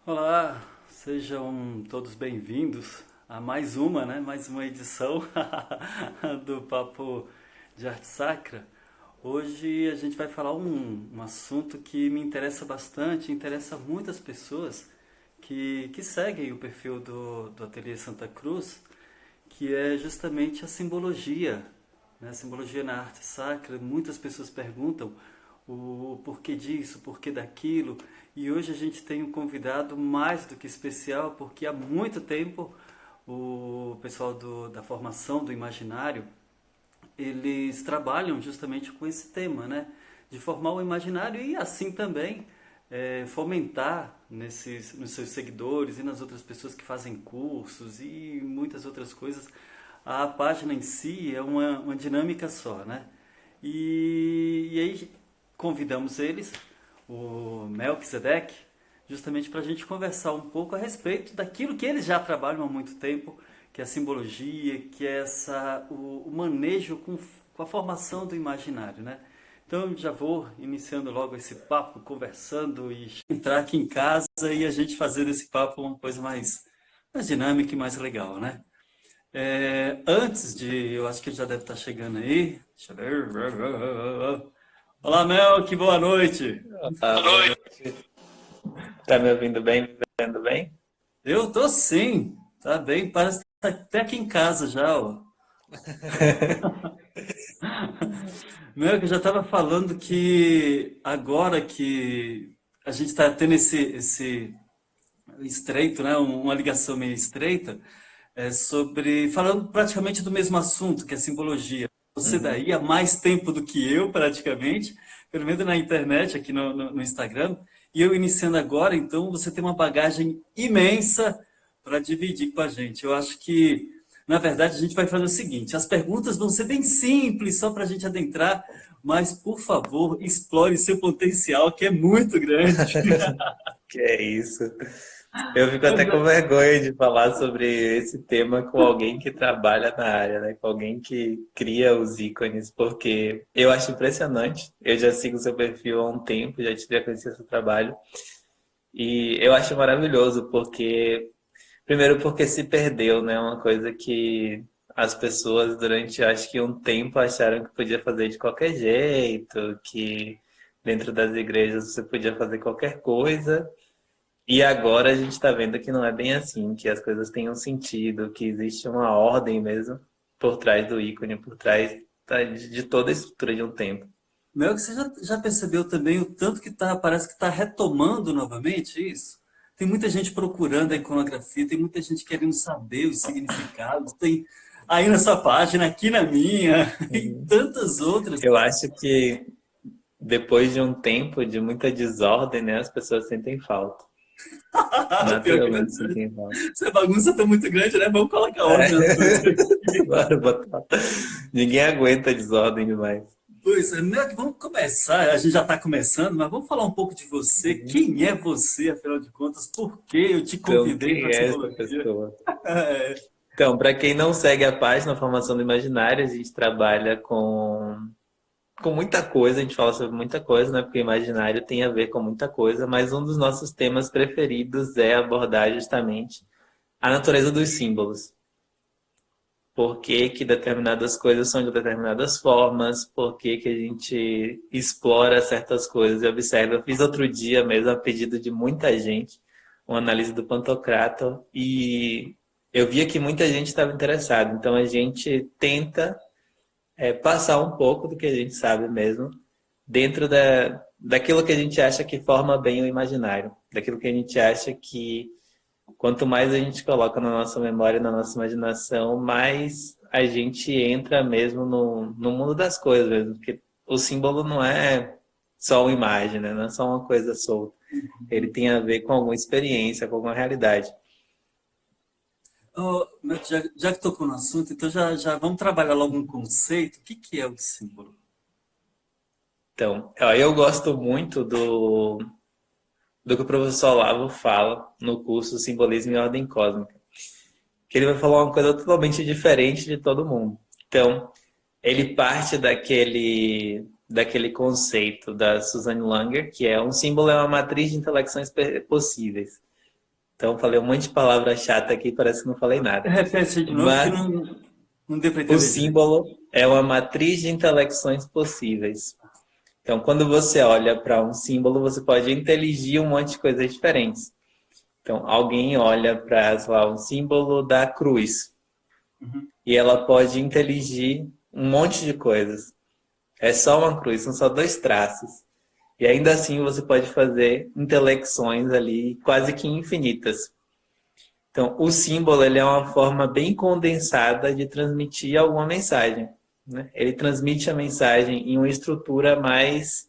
Olá, sejam todos bem-vindos a mais uma edição do Papo de Arte Sacra. Hoje a gente vai falar um assunto que me interessa bastante, interessa muitas pessoas que seguem o perfil do Ateliê Santa Cruz, que é justamente a simbologia, né? A simbologia na arte sacra. Muitas pessoas perguntam o porquê disso, o porquê daquilo, e hoje a gente tem um convidado mais do que especial, porque há muito tempo o pessoal da formação do imaginário, eles trabalham justamente com esse tema, né? De formar o imaginário e assim também fomentar nos seus seguidores e nas outras pessoas que fazem cursos e muitas outras coisas. A página em si é uma dinâmica só, né? E aí convidamos eles, o Melquisedeque, justamente para a gente conversar um pouco a respeito daquilo que eles já trabalham há muito tempo, que é a simbologia, que é o manejo com a formação do imaginário, né? Então já vou iniciando logo esse papo, conversando e entrar aqui em casa e a gente fazer desse papo uma coisa mais dinâmica e mais legal, né? Antes de, eu acho que ele já deve estar chegando aí. Deixa eu ver. Olá, Mel, que boa noite. Ah, boa noite. Tá me ouvindo bem? Me vendo bem? Eu tô sim, tá bem, parece que tá até aqui em casa já, ó. Meu, que eu já estava falando que agora que a gente está tendo esse estreito, né, uma ligação meio estreita, falando praticamente do mesmo assunto, que é simbologia. Você Uhum. daí há mais tempo do que eu, praticamente, pelo menos na internet, aqui no Instagram, e eu iniciando agora, então você tem uma bagagem imensa para dividir com a gente. Eu acho que, na verdade, a gente vai fazer o seguinte: as perguntas vão ser bem simples, só para a gente adentrar, mas, por favor, explore seu potencial, que é muito grande. Que é isso. Eu fico até com vergonha de falar sobre esse tema com alguém que trabalha na área, né? Com alguém que cria os ícones, porque eu acho impressionante. Eu já sigo seu perfil há um tempo, já tive a conhecer seu trabalho. E eu acho maravilhoso, porque primeiro porque se perdeu, né? Uma coisa que as pessoas durante acho que um tempo acharam que podia fazer de qualquer jeito, que dentro das igrejas você podia fazer qualquer coisa. E agora a gente está vendo que não é bem assim, que as coisas têm um sentido, que existe uma ordem mesmo por trás do ícone, por trás de toda a estrutura de um templo. Mel, você já percebeu também o tanto que parece que está retomando novamente isso? Tem muita gente procurando a iconografia, tem muita gente querendo saber os significados, tem aí na sua página, aqui na minha, e Uhum. tantas outras. Eu acho que depois de um tempo de muita desordem, né, as pessoas sentem falta. Pior que é Naturalmente verdade. sentem falta. Essa bagunça tá muito grande, né? Vamos colocar ordem nas coisas É. aqui. Bora botar. Ninguém aguenta desordem demais. Pois é, Mel, vamos começar. A gente já está começando, mas vamos falar um pouco de você. Uhum. Quem é você, afinal de contas? Por que eu te Então, convidei quem para a é essa simbologia? pessoa? Então, para quem não segue a página Formação do Imaginário, a gente trabalha com muita coisa, a gente fala sobre muita coisa, né? Porque o imaginário tem a ver com muita coisa, mas um dos nossos temas preferidos é abordar justamente a natureza dos símbolos. Por que que determinadas coisas são de determinadas formas, por que que a gente explora certas coisas e observa. Eu fiz outro dia mesmo, a pedido de muita gente, uma análise do Pantocrator e eu via que muita gente estava interessada. Então a gente tenta passar um pouco do que a gente sabe mesmo dentro daquilo que a gente acha que forma bem o imaginário, daquilo que a gente acha que quanto mais a gente coloca na nossa memória, na nossa imaginação, mais a gente entra mesmo no mundo das coisas mesmo. Porque o símbolo não é só uma imagem, né? Não é só uma coisa solta. Ele tem a ver com alguma experiência, com alguma realidade. Oh, já que tocou no assunto, então já vamos trabalhar logo um conceito. O que que é o símbolo? Então, ó, eu gosto muito do que o professor Olavo fala no curso Simbolismo e Ordem Cósmica. Que ele vai falar uma coisa totalmente diferente de todo mundo. Então, ele parte daquele conceito da Suzanne Langer, que é um símbolo é uma matriz de intelecções possíveis. Então, falei um monte de palavra chata aqui, parece que não falei nada. Repete de novo que Mas não deu para o entender direito. símbolo é uma matriz de intelecções possíveis. Então, quando você olha para um símbolo, você pode inteligir um monte de coisas diferentes. Então, alguém olha para, sei lá, um símbolo da cruz e ela pode inteligir um monte de coisas. É só uma cruz, são só dois traços. E ainda assim você pode fazer intelecções ali quase que infinitas. Então, o símbolo ele é uma forma bem condensada de transmitir alguma mensagem, né? Ele transmite a mensagem em uma estrutura mais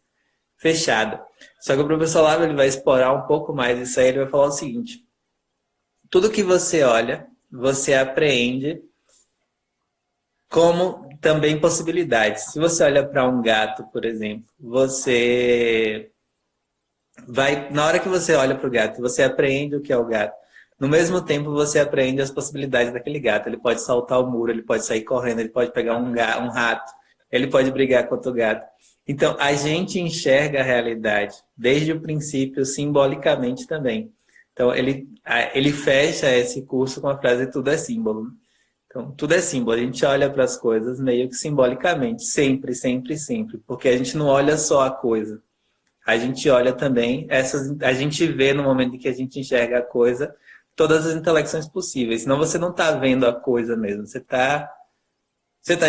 fechada. Só que o professor Lavo ele vai explorar um pouco mais isso aí, ele vai falar o seguinte: tudo que você olha, você apreende como também possibilidades. Se você olha para um gato, por exemplo, você vai, na hora que você olha para o gato, você apreende o que é o gato. No mesmo tempo, você aprende as possibilidades daquele gato. Ele pode saltar o muro, ele pode sair correndo, ele pode pegar um rato, ele pode brigar contra o gato. Então, a gente enxerga a realidade desde o princípio simbolicamente também. Então, ele fecha esse curso com a frase tudo é símbolo. Então, tudo é símbolo. A gente olha para as coisas meio que simbolicamente, sempre, sempre, sempre. Porque a gente não olha só a coisa. A gente olha também a gente vê no momento em que a gente enxerga a coisa todas as intelecções possíveis. Senão você não está vendo a coisa mesmo. Você tá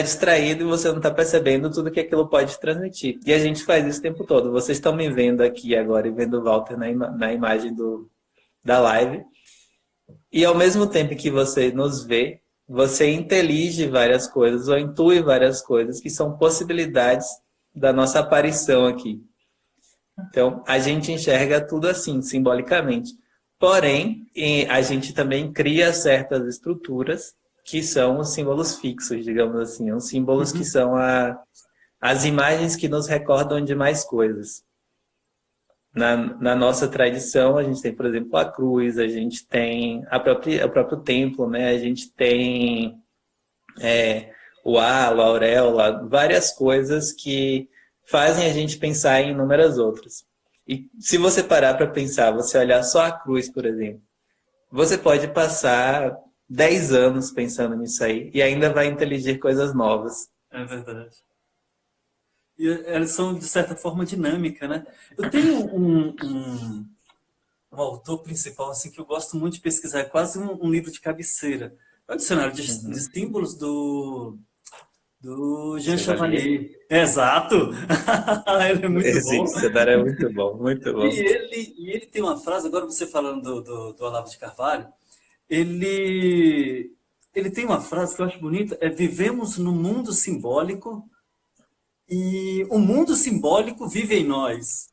distraído e você não está percebendo tudo que aquilo pode transmitir. E a gente faz isso o tempo todo. Vocês estão me vendo aqui agora e vendo o Walter na imagem da live. E ao mesmo tempo que você nos vê, você intelige várias coisas ou intui várias coisas que são possibilidades da nossa aparição aqui. Então, a gente enxerga tudo assim, simbolicamente. Porém, a gente também cria certas estruturas que são os símbolos fixos, digamos assim. Os símbolos que são as imagens que nos recordam de mais coisas. Na nossa tradição, a gente tem, por exemplo, a cruz, a gente tem o próprio templo, né? A gente tem o halo, a auréola, várias coisas que fazem a gente pensar em inúmeras outras. E se você parar para pensar, você olhar só a cruz, por exemplo, você pode passar 10 anos pensando nisso aí e ainda vai inteligir coisas novas. É verdade. E elas são, de certa forma, dinâmica, né? Eu tenho um autor principal assim, que eu gosto muito de pesquisar, é quase um livro de cabeceira. É o dicionário de símbolos do Jean Chevalier. Chevalier. Exato! Ele é muito Esse bom. dicionário é muito bom, muito bom. E ele tem uma frase, agora você falando do Olavo de Carvalho, ele, ele tem uma frase que eu acho bonita, é vivemos no mundo simbólico e o mundo simbólico vive em nós.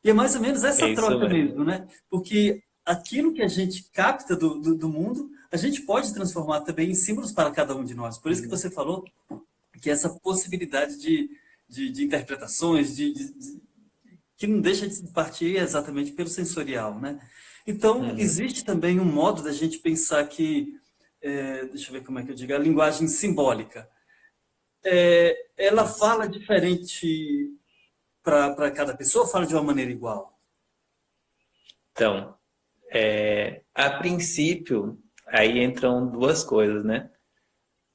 E é mais ou menos É essa isso troca mesmo. mesmo, né? Porque aquilo que a gente capta do mundo, a gente pode transformar também em símbolos para cada um de nós. Por isso que você falou que essa possibilidade de interpretações, que não deixa de partir exatamente pelo sensorial, né? Então, existe também um modo da gente pensar que, deixa eu ver como é que eu digo, a linguagem simbólica. Ela fala diferente para cada pessoa ou fala de uma maneira igual? Então, a princípio, aí entram duas coisas, né?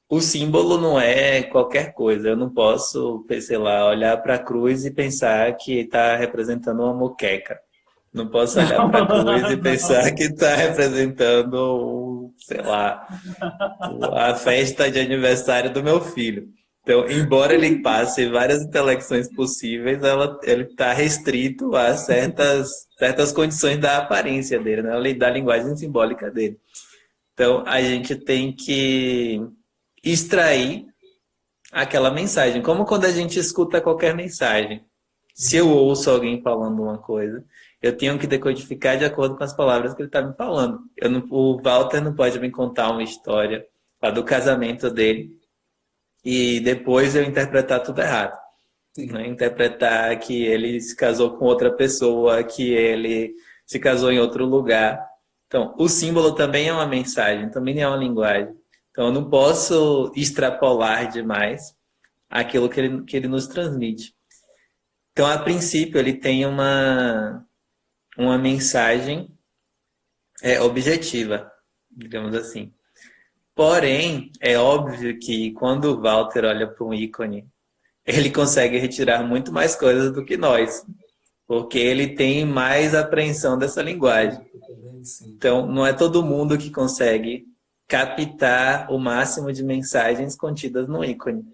O símbolo não é qualquer coisa. Eu não posso, sei lá, olhar para a cruz e pensar que está representando uma moqueca. Não posso olhar para a cruz e Não. pensar que está representando, sei lá, a festa de aniversário do meu filho. Então, embora ele passe várias intelecções possíveis, ele está restrito a certas condições da aparência dele, né? Da linguagem simbólica dele. Então, a gente tem que extrair aquela mensagem, como quando a gente escuta qualquer mensagem. Se eu ouço alguém falando uma coisa, eu tenho que decodificar de acordo com as palavras que ele está me falando. O Walter não pode me contar uma história lá do casamento dele e depois eu interpretar tudo errado. Né? Interpretar que ele se casou com outra pessoa, que ele se casou em outro lugar. Então, o símbolo também é uma mensagem, também é uma linguagem. Então, eu não posso extrapolar demais aquilo que ele nos transmite. Então, a princípio, ele tem uma mensagem é objetiva, digamos assim. Porém, é óbvio que quando o Walter olha para um ícone, ele consegue retirar muito mais coisas do que nós, porque ele tem mais apreensão dessa linguagem. Sim. Então, não é todo mundo que consegue captar o máximo de mensagens contidas no ícone.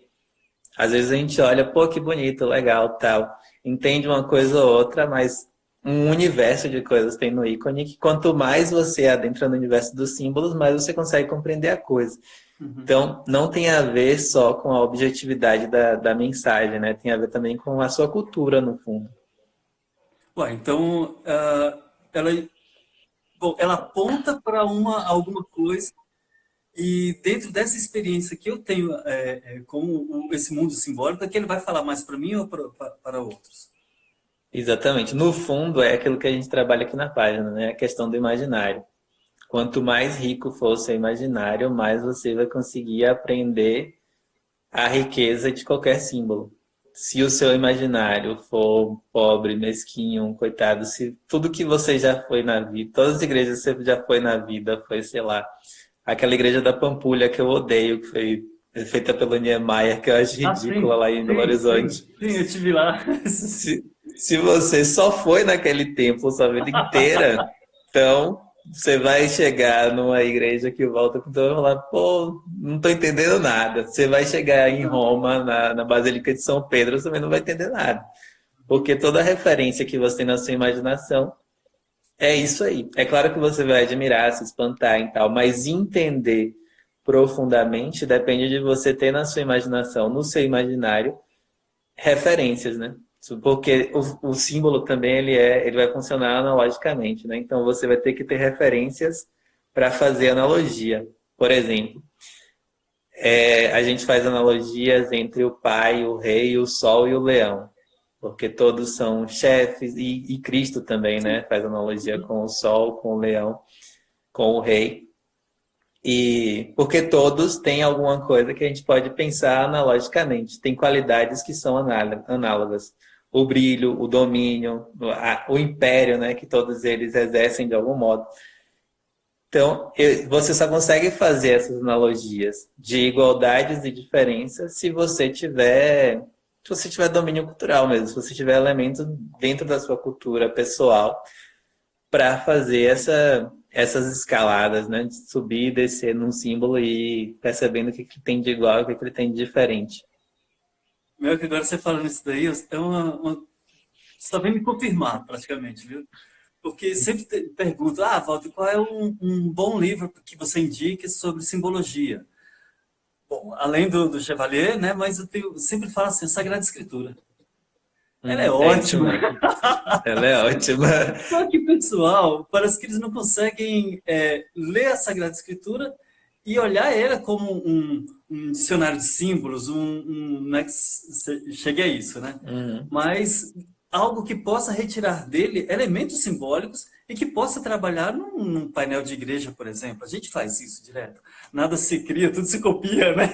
Às vezes a gente olha, pô, que bonito, legal, tal. Entende uma coisa ou outra, mas um universo de coisas tem no ícone que quanto mais você adentra no universo dos símbolos, mais você consegue compreender a coisa. Uhum. Então, não tem a ver só com a objetividade da mensagem, né? Tem a ver também com a sua cultura, no fundo. Ué, então, ela, bom, ela aponta para alguma coisa e dentro dessa experiência que eu tenho com esse mundo simbólico, é que ele vai falar mais para mim ou para outros? Exatamente. No fundo, é aquilo que a gente trabalha aqui na página, né? A questão do imaginário. Quanto mais rico for o seu imaginário, mais você vai conseguir aprender a riqueza de qualquer símbolo. Se o seu imaginário for pobre, mesquinho, coitado, se tudo que você já foi na vida, todas as igrejas que você já foi na vida, foi, sei lá, aquela igreja da Pampulha que eu odeio, que foi feita pelo Niemeyer, que eu acho Ah, ridícula sim, lá em Belo sim, sim, Horizonte. sim, eu estive lá. Se, se você só foi naquele templo sua vida inteira, então você vai chegar numa igreja que volta com todo e falar, pô, não tô entendendo nada. Você vai chegar em Roma, na Basílica de São Pedro, você também não vai entender nada. Porque toda referência que você tem na sua imaginação é isso aí. É claro que você vai admirar, se espantar e tal, mas entender profundamente depende de você ter na sua imaginação, no seu imaginário, referências, né? Porque o símbolo também ele vai funcionar analogicamente, né? Então você vai ter que ter referências para fazer analogia. Por exemplo, a gente faz analogias entre o pai, o rei, o sol e o leão, porque todos são chefes e Cristo também, né? Faz analogia com o sol, com o leão, com o rei. E porque todos têm alguma coisa que a gente pode pensar analogicamente. Tem qualidades que são análogas. O brilho, o domínio, o império, né, que todos eles exercem de algum modo. Então, você só consegue fazer essas analogias de igualdades e diferenças se você tiver domínio cultural mesmo, se você tiver elementos dentro da sua cultura pessoal para fazer essas escaladas, né? De subir e descer num símbolo e percebendo o que tem de igual e o que ele tem de diferente. Meu, que agora você falando isso daí, você está vendo me confirmar praticamente, viu? Porque sempre pergunto, Walter, qual é um bom livro que você indique sobre simbologia? Bom, além do Chevalier, né? Mas sempre falo assim, Sagrada Escritura. Ela é É isso ótima. mesmo. Ela é ótima. Só que, pessoal, parece que eles não conseguem ler a Sagrada Escritura e olhar ela como um dicionário de símbolos, não é que chegue a isso, né? Uhum. Mas algo que possa retirar dele elementos simbólicos e que possa trabalhar num painel de igreja, por exemplo. A gente faz isso direto. Nada se cria, tudo se copia, né?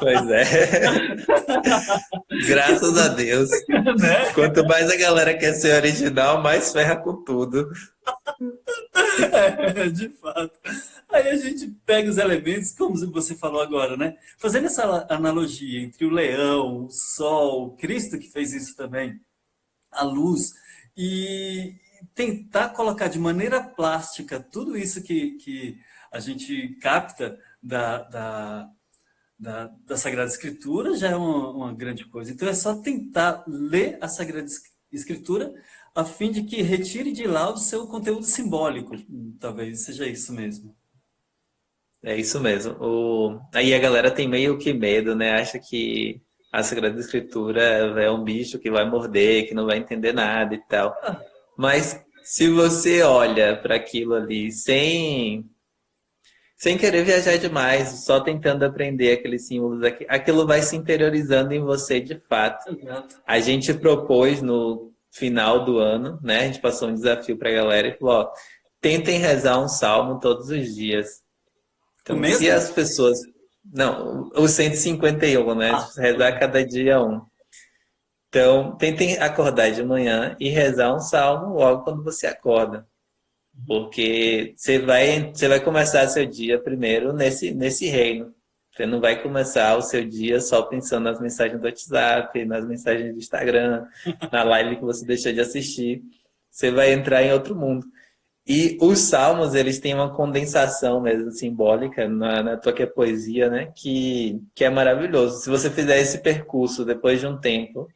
Pois é. Graças a Deus. Né? Quanto mais a galera quer ser original, mais ferra com tudo. De fato. Aí a gente pega os elementos, como você falou agora, né? Fazendo essa analogia entre o leão, o sol, o Cristo que fez isso também, a luz, e tentar colocar de maneira plástica tudo isso que a gente capta da Sagrada Escritura já é uma grande coisa. Então é só tentar ler a Sagrada Escritura a fim de que retire de lá o seu conteúdo simbólico. Talvez seja isso mesmo. É isso mesmo. Aí a galera tem meio que medo, né? Acha que a Sagrada Escritura é um bicho que vai morder, que não vai entender nada e tal. Mas se você olha para aquilo ali sem querer viajar demais, só tentando aprender aqueles símbolos, aquilo vai se interiorizando em você de fato. Exato. A gente propôs no final do ano, né? A gente passou um desafio para a galera e falou: ó, tentem rezar um salmo todos os dias. O Então, se mesmo? as pessoas. Não, o 151, né? Rezar cada dia um. Então, tentem acordar de manhã e rezar um salmo logo quando você acorda. Porque você vai começar seu dia primeiro nesse reino. Você não vai começar o seu dia só pensando nas mensagens do WhatsApp, nas mensagens do Instagram, na live que você deixou de assistir. Você vai entrar em outro mundo. E os salmos, eles têm uma condensação mesmo simbólica na tua que é poesia, né? Que é maravilhoso. Se você fizer esse percurso depois de um tempo,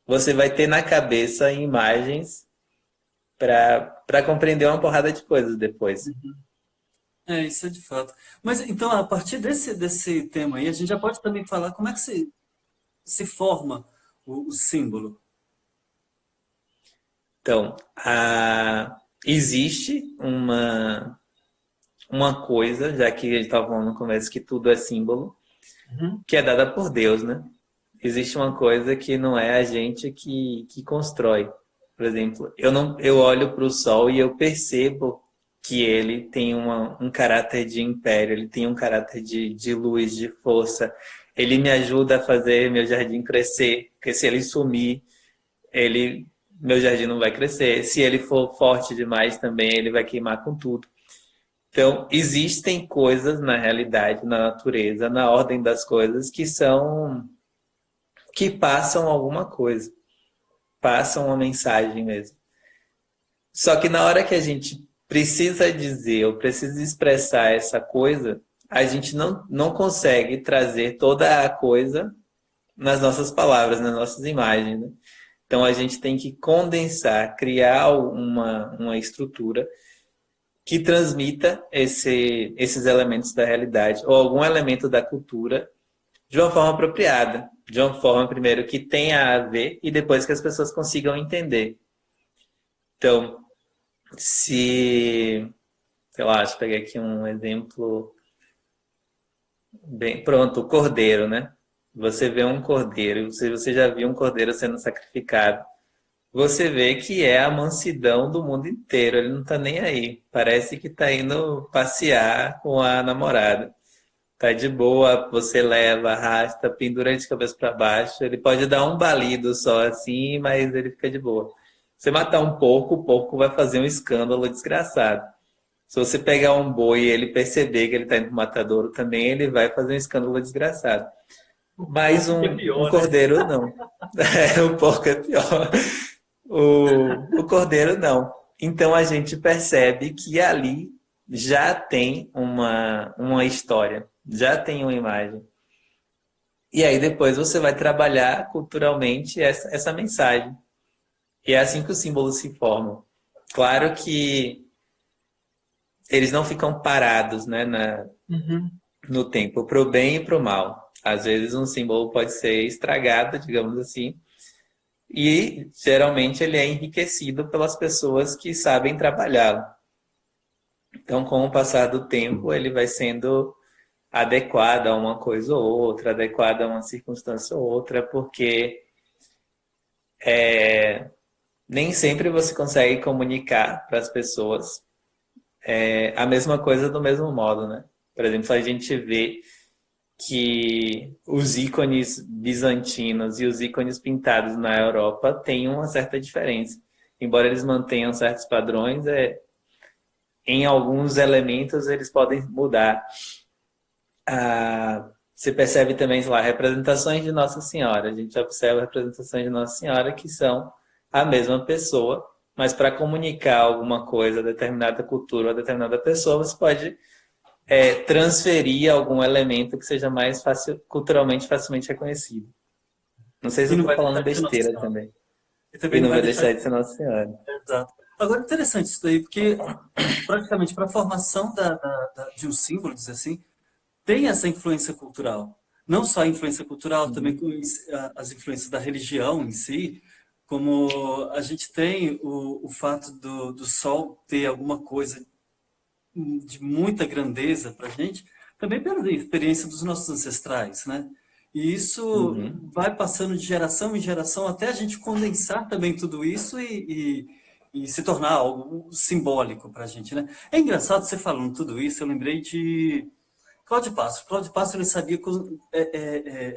você vai ter na cabeça imagens para compreender uma porrada de coisas depois. É, isso é de fato. Mas então, a partir desse tema aí, a gente já pode também falar como é que se forma o símbolo. Então, existe uma coisa, já que a gente estava falando no começo que tudo é símbolo, Uhum. que é dada por Deus, né? Existe uma coisa que não é a gente que constrói. Por exemplo, eu olho para o sol e eu percebo que ele tem um caráter de império, ele tem um caráter de luz, de força. Ele me ajuda a fazer meu jardim crescer, porque se ele sumir, meu jardim não vai crescer. Se ele for forte demais também, ele vai queimar com tudo. Então, existem coisas na realidade, na natureza, na ordem das coisas que passam alguma coisa, passam uma mensagem mesmo. Só que na hora que a gente precisa dizer ou precisa expressar essa coisa, a gente não consegue trazer toda a coisa nas nossas palavras, nas nossas imagens, né? Então a gente tem que condensar, criar uma estrutura que transmita esses elementos da realidade ou algum elemento da cultura de uma forma apropriada, de uma forma, primeiro, que tenha a ver e depois que as pessoas consigam entender. Então, se, sei lá, deixa eu pegar aqui um exemplo bem. Pronto, o cordeiro, né? Você vê um cordeiro, se você já viu um cordeiro sendo sacrificado, você vê que é a mansidão do mundo inteiro, ele não tá nem aí. Parece que tá indo passear com a namorada. Tá de boa, você leva, arrasta, pendura de cabeça para baixo. Ele pode dar um balido só assim, mas ele fica de boa. Você matar um porco, o porco vai fazer um escândalo desgraçado. Se você pegar um boi e ele perceber que ele está indo pro matadouro também, ele vai fazer um escândalo desgraçado. Mas Pouco que é um pior, né? cordeiro não. O porco é pior. O cordeiro não. Então a gente percebe que ali já tem uma história, já tem uma imagem. E aí depois você vai trabalhar culturalmente essa mensagem. E é assim que os símbolos se formam. Claro que eles não ficam parados, né, Uhum. no tempo, para o bem e para o mal. Às vezes um símbolo pode ser estragado, digamos assim, e geralmente ele é enriquecido pelas pessoas que sabem trabalhá-lo. Então, com o passar do tempo, ele vai sendo adequado a uma coisa ou outra, adequado a uma circunstância ou outra, porque nem sempre você consegue comunicar para as pessoas a mesma coisa do mesmo modo, né? Por exemplo, a gente vê que os ícones bizantinos e os ícones pintados na Europa têm uma certa diferença. Embora eles mantenham certos padrões, em alguns elementos eles podem mudar. Você percebe também, sei lá, representações de Nossa Senhora. A gente observa representações de Nossa Senhora que são a mesma pessoa, mas para comunicar alguma coisa a determinada cultura ou a determinada pessoa, você pode transferir algum elemento que seja mais fácil, culturalmente facilmente reconhecido. Não sei se E eu não estou vai falando deixar de ser Nossa besteira Senhora. também. E E também não não vai vai deixar deixar de de ser Nossa Senhora. ser. Exato. Agora, interessante isso daí, porque praticamente para a formação de um símbolo, dizer assim, tem essa influência cultural. Não só a influência cultural, também com as influências da religião em si, como a gente tem o fato do sol ter alguma coisa de muita grandeza para a gente, também pela experiência dos nossos ancestrais, né? E isso Uhum. vai passando de geração em geração até a gente condensar também tudo isso e se tornar algo simbólico para a gente, né? É engraçado você falando tudo isso, eu lembrei de Cláudio Passo. Cláudio Passo ele sabia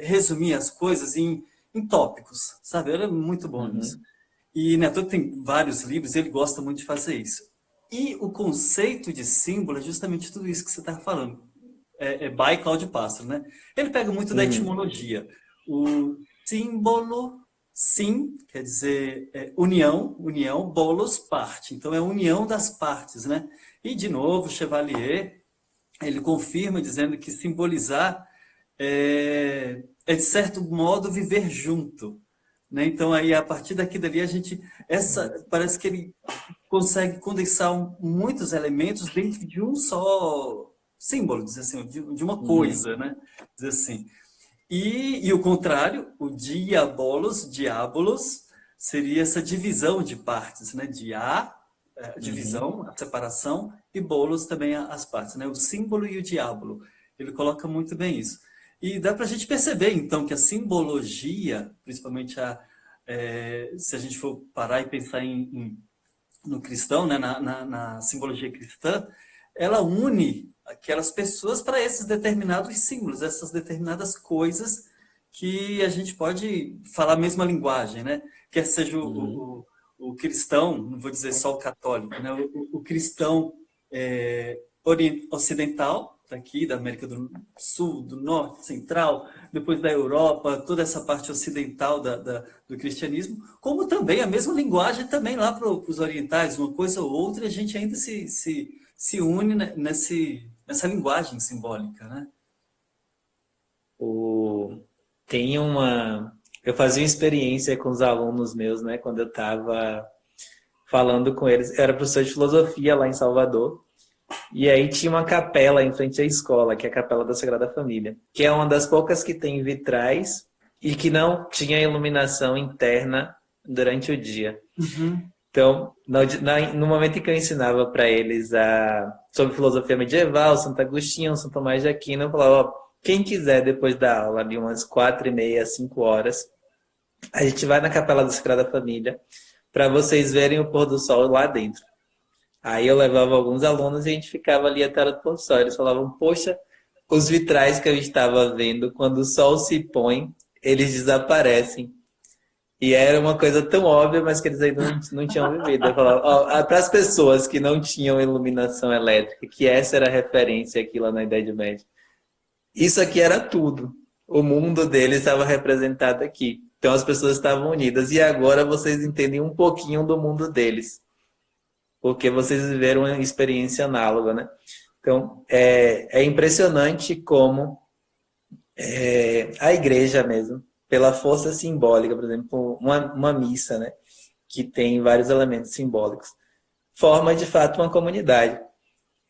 resumir as coisas em tópicos, sabe? Ele é muito bom nisso. Uhum. E Neto tem vários livros, ele gosta muito de fazer isso. E o conceito de símbolo é justamente tudo isso que você está falando. By Cláudio Pássaro, né? Ele pega muito da Uhum. etimologia. O símbolo, sim, quer dizer união, união, bolos, parte. Então é a união das partes, né? E, de novo, Chevalier, ele confirma dizendo que simbolizar de certo modo, viver junto. Né? Então, aí, a partir daqui dali, a gente... parece que ele consegue condensar muitos elementos dentro de um só símbolo, dizer assim, de uma Uhum. coisa, né? Dizer assim. E o contrário, o diabolos, seria essa divisão de partes, né? A Uhum. divisão, a separação, e bolos também as partes, né? O símbolo e o diabo. Ele coloca muito bem isso. E dá para a gente perceber, então, que a simbologia, principalmente se a gente for parar e pensar no cristão, né, na simbologia cristã, ela une aquelas pessoas para esses determinados símbolos, essas determinadas coisas que a gente pode falar a mesma linguagem, né? Quer seja Uhum. o cristão, não vou dizer só o católico, né? O cristão ocidental, daqui da América do Sul, do Norte, Central, depois da Europa, toda essa parte ocidental do cristianismo, como também a mesma linguagem também lá para os orientais, uma coisa ou outra, a gente ainda se une nessa linguagem simbólica, né? O... Tem uma... Eu fazia uma experiência com os alunos meus, né? Quando eu estava falando com eles. Eu era professor de filosofia lá em Salvador. E aí tinha uma capela em frente à escola, que é a Capela da Sagrada Família, que é uma das poucas que tem vitrais e que não tinha iluminação interna durante o dia. Uhum. Então, no momento em que eu ensinava para eles sobre filosofia medieval, Santo Agostinho, São Tomás de Aquino, eu falava, ó, quem quiser depois da aula, ali umas 4h30, 5 horas, a gente vai na Capela da Sagrada Família para vocês verem o pôr do sol lá dentro. Aí eu levava alguns alunos e a gente ficava ali até a hora do pôr do sol. Eles falavam, poxa, os vitrais que eu estava vendo, quando o sol se põe, eles desaparecem. E era uma coisa tão óbvia, mas que eles ainda não tinham vivido. Eu falava, para as pessoas que não tinham iluminação elétrica, que essa era a referência aqui lá na Idade Média, isso aqui era tudo. O mundo deles estava representado aqui. Então as pessoas estavam unidas. E agora vocês entendem um pouquinho do mundo deles, porque vocês viveram uma experiência análoga, né? Então é impressionante como a igreja mesmo, pela força simbólica, por exemplo, uma missa, né, que tem vários elementos simbólicos, forma de fato uma comunidade.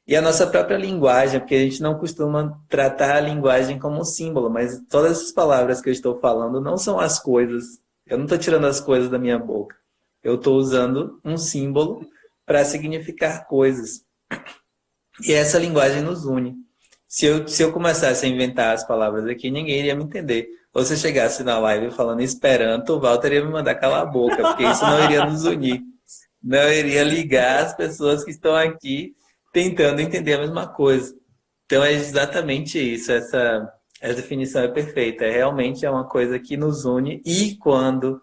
E a nossa própria linguagem, porque a gente não costuma tratar a linguagem como um símbolo, mas todas essas palavras que eu estou falando não são as coisas. Eu não estou tirando as coisas da minha boca. Eu estou usando um símbolo para significar coisas. E essa linguagem nos une. Se eu começasse a inventar as palavras aqui, ninguém iria me entender. Ou se eu chegasse na live falando Esperanto, o Walter ia me mandar calar a boca, porque isso não iria nos unir. Não iria ligar as pessoas que estão aqui tentando entender a mesma coisa. Então é exatamente isso. Essa definição é perfeita. Realmente é uma coisa que nos une. E quando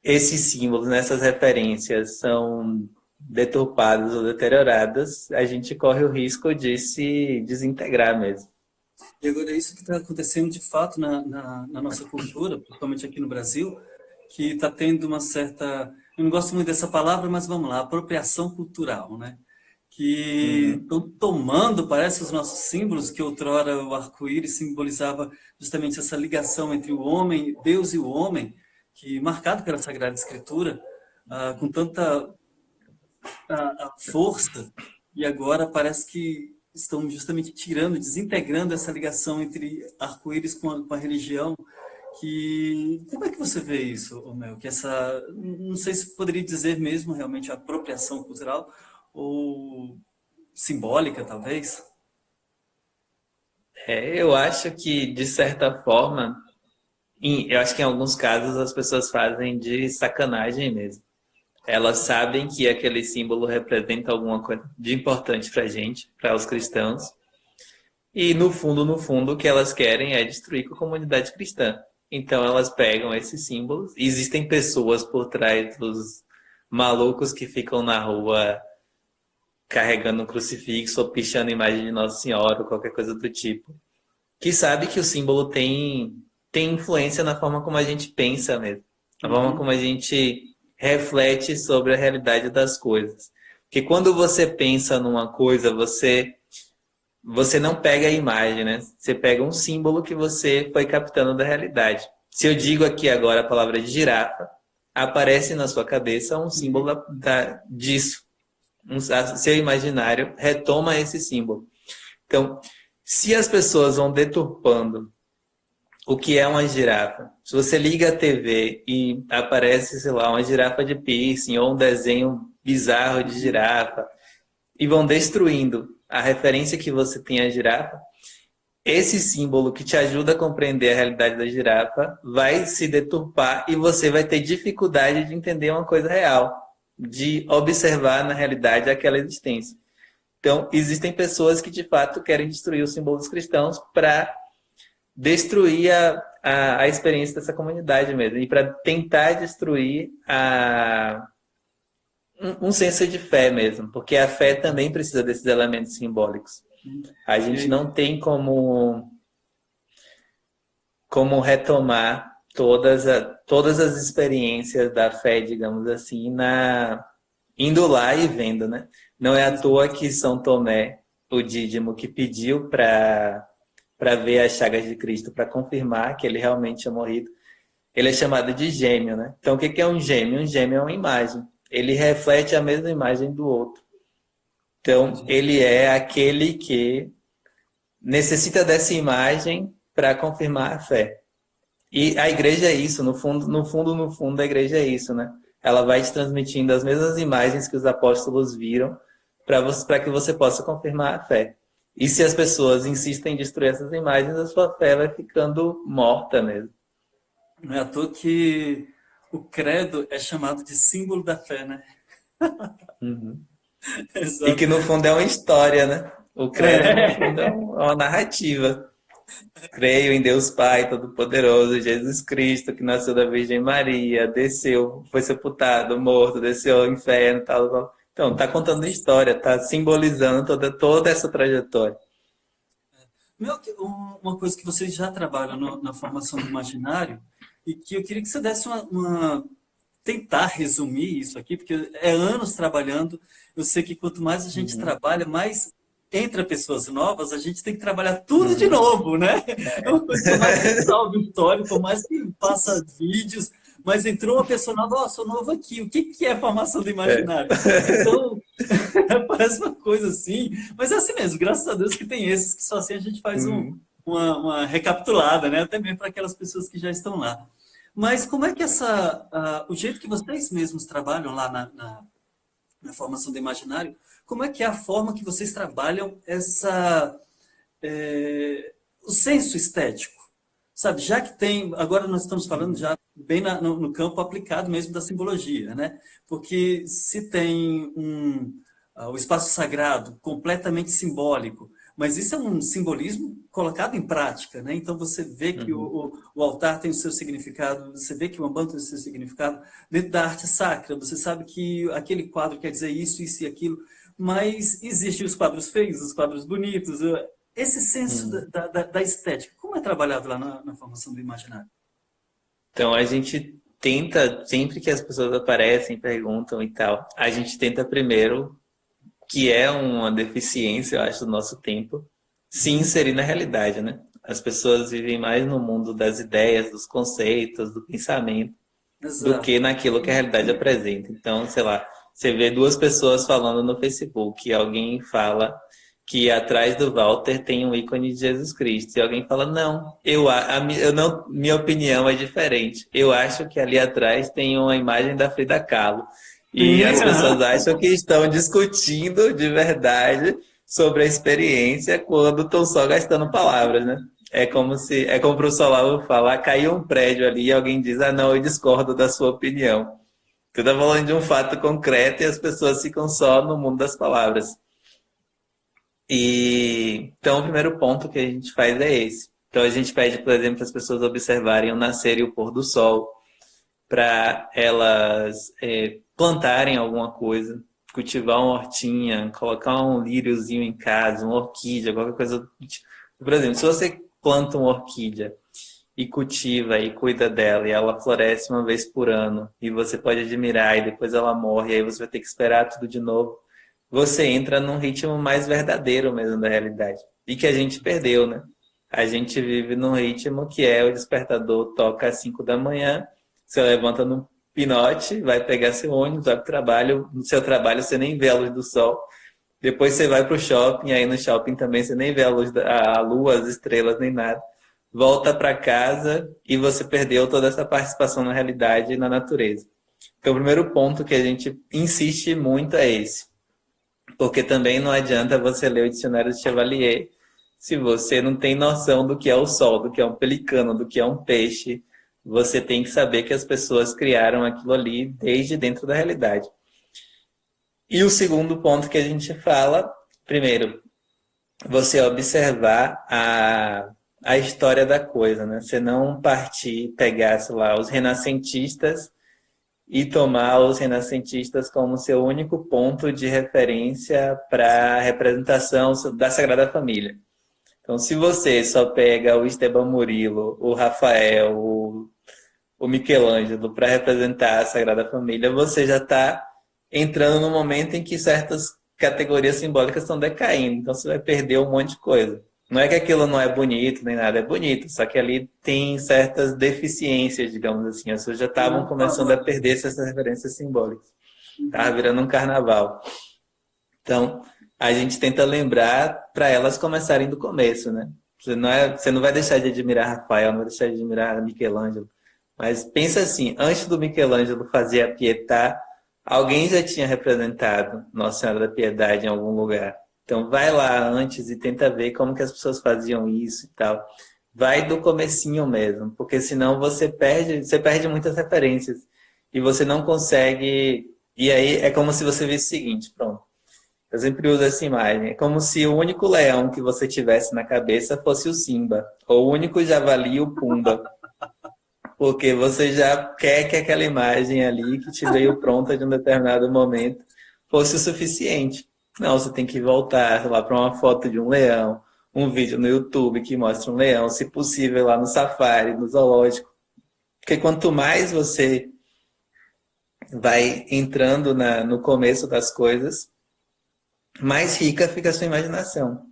esses símbolos, nessas referências, são deturpadas ou deterioradas, a gente corre o risco de se desintegrar mesmo. E agora, isso que está acontecendo de fato na nossa cultura, principalmente aqui no Brasil, que está tendo uma certa. Eu não gosto muito dessa palavra, mas vamos lá, apropriação cultural, né? Que Uhum. estão tomando, parece, os nossos símbolos, que outrora o arco-íris simbolizava justamente essa ligação entre o homem, Deus e o homem, que marcado pela Sagrada Escritura, com tanta a força, e agora parece que estão justamente tirando, desintegrando essa ligação entre arco-íris com a religião. Como é que você vê isso, Mel? Que essa, não sei se poderia dizer mesmo realmente apropriação cultural ou simbólica, talvez? Eu acho que, de certa forma, eu acho que em alguns casos as pessoas fazem de sacanagem mesmo. Elas sabem que aquele símbolo representa alguma coisa de importante para a gente, para os cristãos, e no fundo, o que elas querem é destruir com a comunidade cristã. Então elas pegam esses símbolos. Existem pessoas por trás dos malucos que ficam na rua carregando um crucifixo ou pichando a imagem de Nossa Senhora ou qualquer coisa do tipo, que sabe que o símbolo tem influência na forma como a gente pensa mesmo, na forma Uhum. como a gente reflete sobre a realidade das coisas. Porque quando você pensa numa coisa, você não pega a imagem, né? Você pega um símbolo que você foi captando da realidade. Se eu digo aqui agora a palavra girafa, aparece na sua cabeça um símbolo disso. Seu imaginário retoma esse símbolo. Então, se as pessoas vão deturpando o que é uma girafa, se você liga a TV e aparece, sei lá, uma girafa de piercing ou um desenho bizarro de Uhum. girafa, e vão destruindo a referência que você tem à girafa, esse símbolo que te ajuda a compreender a realidade da girafa vai se deturpar e você vai ter dificuldade de entender uma coisa real, de observar na realidade aquela existência. Então, existem pessoas que de fato querem destruir os símbolos cristãos para destruir a experiência dessa comunidade mesmo e para tentar destruir um senso de fé mesmo, porque a fé também precisa desses elementos simbólicos. A gente E- não tem como retomar todas as experiências da fé, digamos assim, indo lá e vendo, né? Não é à toa que São Tomé, o dídimo que pediu para ver as chagas de Cristo, para confirmar que ele realmente tinha morrido, ele é chamado de gêmeo, né? Então, o que é um gêmeo? Um gêmeo é uma imagem. Ele reflete a mesma imagem do outro. Então, Entendi. ele é aquele que necessita dessa imagem para confirmar a fé. E a igreja é isso, no fundo, a igreja é isso, né? Ela vai te transmitindo as mesmas imagens que os apóstolos viram para que você possa confirmar a fé. E se as pessoas insistem em destruir essas imagens, a sua fé vai ficando morta mesmo. Não é à toa que o credo é chamado de símbolo da fé, né? Uhum. E Exato. que no fundo é uma história, né? O credo, no fundo, é É. uma narrativa. Creio em Deus Pai Todo-Poderoso, Jesus Cristo, que nasceu da Virgem Maria, desceu, foi sepultado, morto, desceu ao inferno, tal, tal. Então, tá contando história, tá simbolizando toda essa trajetória. Uma coisa que vocês já trabalham na formação do imaginário e que eu queria que você desse tentar resumir isso aqui, porque é anos trabalhando. Eu sei que quanto mais a gente Uhum. trabalha, mais entra pessoas novas, a gente tem que trabalhar tudo de Uhum. novo, né? É uma coisa, por mais que salve o histórico, por mais que faça vídeos, mas entrou uma pessoa nova, ó, sou novo aqui, o que que é formação do É. imaginário? Então, parece uma coisa assim, mas é assim mesmo, graças a Deus que tem esses que só assim a gente faz Uhum. uma recapitulada, né? Até mesmo para aquelas pessoas que já estão lá. Mas como é que o jeito que vocês mesmos trabalham lá na formação do imaginário, como é que é a forma que vocês trabalham o senso estético? Sabe, já que tem, agora nós estamos falando Uhum. já bem no campo aplicado mesmo da simbologia, né? Porque se tem o espaço sagrado completamente simbólico, mas isso é um simbolismo colocado em prática, né? Então você vê que Uhum. o altar tem o seu significado, você vê que o ambão tem o seu significado. Dentro da arte sacra, você sabe que aquele quadro quer dizer isso e aquilo, mas existem os quadros feios, os quadros bonitos, esse senso Uhum. da estética, como é trabalhado lá na formação do imaginário? Então, a gente tenta, sempre que as pessoas aparecem, perguntam e tal, a gente tenta primeiro, que é uma deficiência, eu acho, do nosso tempo, se inserir na realidade, né? As pessoas vivem mais no mundo das ideias, dos conceitos, do pensamento, do Exato. que naquilo que a realidade apresenta. Então, sei lá, você vê duas pessoas falando no Facebook, e alguém fala que atrás do Walter tem um ícone de Jesus Cristo, e alguém fala, não, eu não, minha opinião é diferente. Eu acho que ali atrás tem uma imagem da Frida Kahlo. E Sim, as pessoas aham. acham que estão discutindo de verdade sobre a experiência quando estão só gastando palavras, né? É como o professor Olavo fala, caiu um prédio ali e alguém diz, ah, não, eu discordo da sua opinião. Você está falando de um fato concreto e as pessoas ficam só no mundo das palavras. Então o primeiro ponto que a gente faz é esse. Então a gente pede, por exemplo, as pessoas observarem o nascer e o pôr do sol, para elas plantarem alguma coisa. cultivar uma hortinha, colocar um líriozinho em casa, uma orquídea, qualquer coisa. Por exemplo, se você planta uma orquídea e cultiva e cuida dela e ela floresce uma vez por ano e você pode admirar e depois ela morre e aí você vai ter que esperar tudo de novo, você entra num ritmo mais verdadeiro mesmo da realidade. E que a gente perdeu, né? A gente vive num ritmo que é o despertador toca às 5 da manhã, você levanta no pinote, vai pegar seu ônibus, vai para o trabalho, no seu trabalho você nem vê a luz do sol, depois você vai para o shopping, aí no shopping também você nem vê a luz, a lua, as estrelas, nem nada. Volta para casa e você perdeu toda essa participação na realidade e na natureza. Então, o primeiro ponto que a gente insiste muito é esse. Porque também não adianta você ler o dicionário de Chevalier se você não tem noção do que é o sol, do que é um pelicano, do que é um peixe. Você tem que saber que as pessoas criaram aquilo ali desde dentro da realidade. E o segundo ponto que a gente fala, primeiro, você observar a história da coisa, né? Você não partir, pegar, sei lá, os renascentistas e tomar os renascentistas como seu único ponto de referência para a representação da Sagrada Família. Então, se você só pega o Esteban Murilo, o Rafael, o Michelangelo para representar a Sagrada Família, você já está entrando no momento em que certas categorias simbólicas estão decaindo. Então, você vai perder um monte de coisa. Não é que aquilo não é bonito nem nada, é bonito, só que ali tem certas deficiências, digamos assim. As pessoas já estavam começando a perder essas referências simbólicas. Estava virando um carnaval. Então, a gente tenta lembrar para elas começarem do começo, né? Você não vai deixar de admirar Rafael, não vai deixar de admirar Michelangelo. Mas pensa assim, antes do Michelangelo fazer a Pietà, alguém já tinha representado Nossa Senhora da Piedade em algum lugar. Então vai lá antes e tenta ver como que as pessoas faziam isso e tal. Vai do comecinho mesmo, porque senão você perde muitas referências e você não consegue. E aí é como se você visse o seguinte, pronto. Eu sempre uso essa imagem. É como se o único leão que você tivesse na cabeça fosse o Simba, ou o único javali o Pumba. Porque você já quer que aquela imagem ali que te veio pronta de um determinado momento fosse o suficiente. Não, você tem que voltar, sei lá, para uma foto de um leão, um vídeo no YouTube que mostra um leão, se possível lá no safari, no zoológico. Porque quanto mais você vai entrando no começo das coisas, mais rica fica a sua imaginação.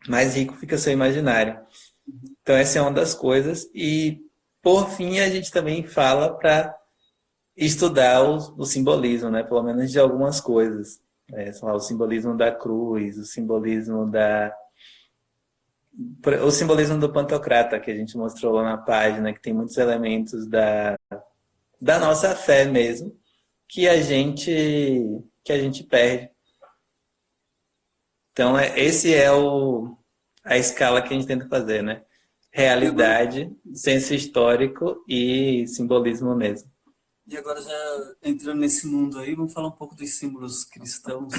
Mais rico fica o seu imaginário. Então essa é uma das coisas. E, por fim, a gente também fala para estudar o simbolismo, né? Pelo menos de algumas coisas. Sei lá, o simbolismo da cruz, o simbolismo do Pantocrata, que a gente mostrou lá na página, que tem muitos elementos da nossa fé mesmo, que a gente perde. Então, esse é a escala que a gente tenta fazer, né? Realidade, senso histórico e simbolismo mesmo. E agora, já entrando nesse mundo aí, vamos falar um pouco dos símbolos cristãos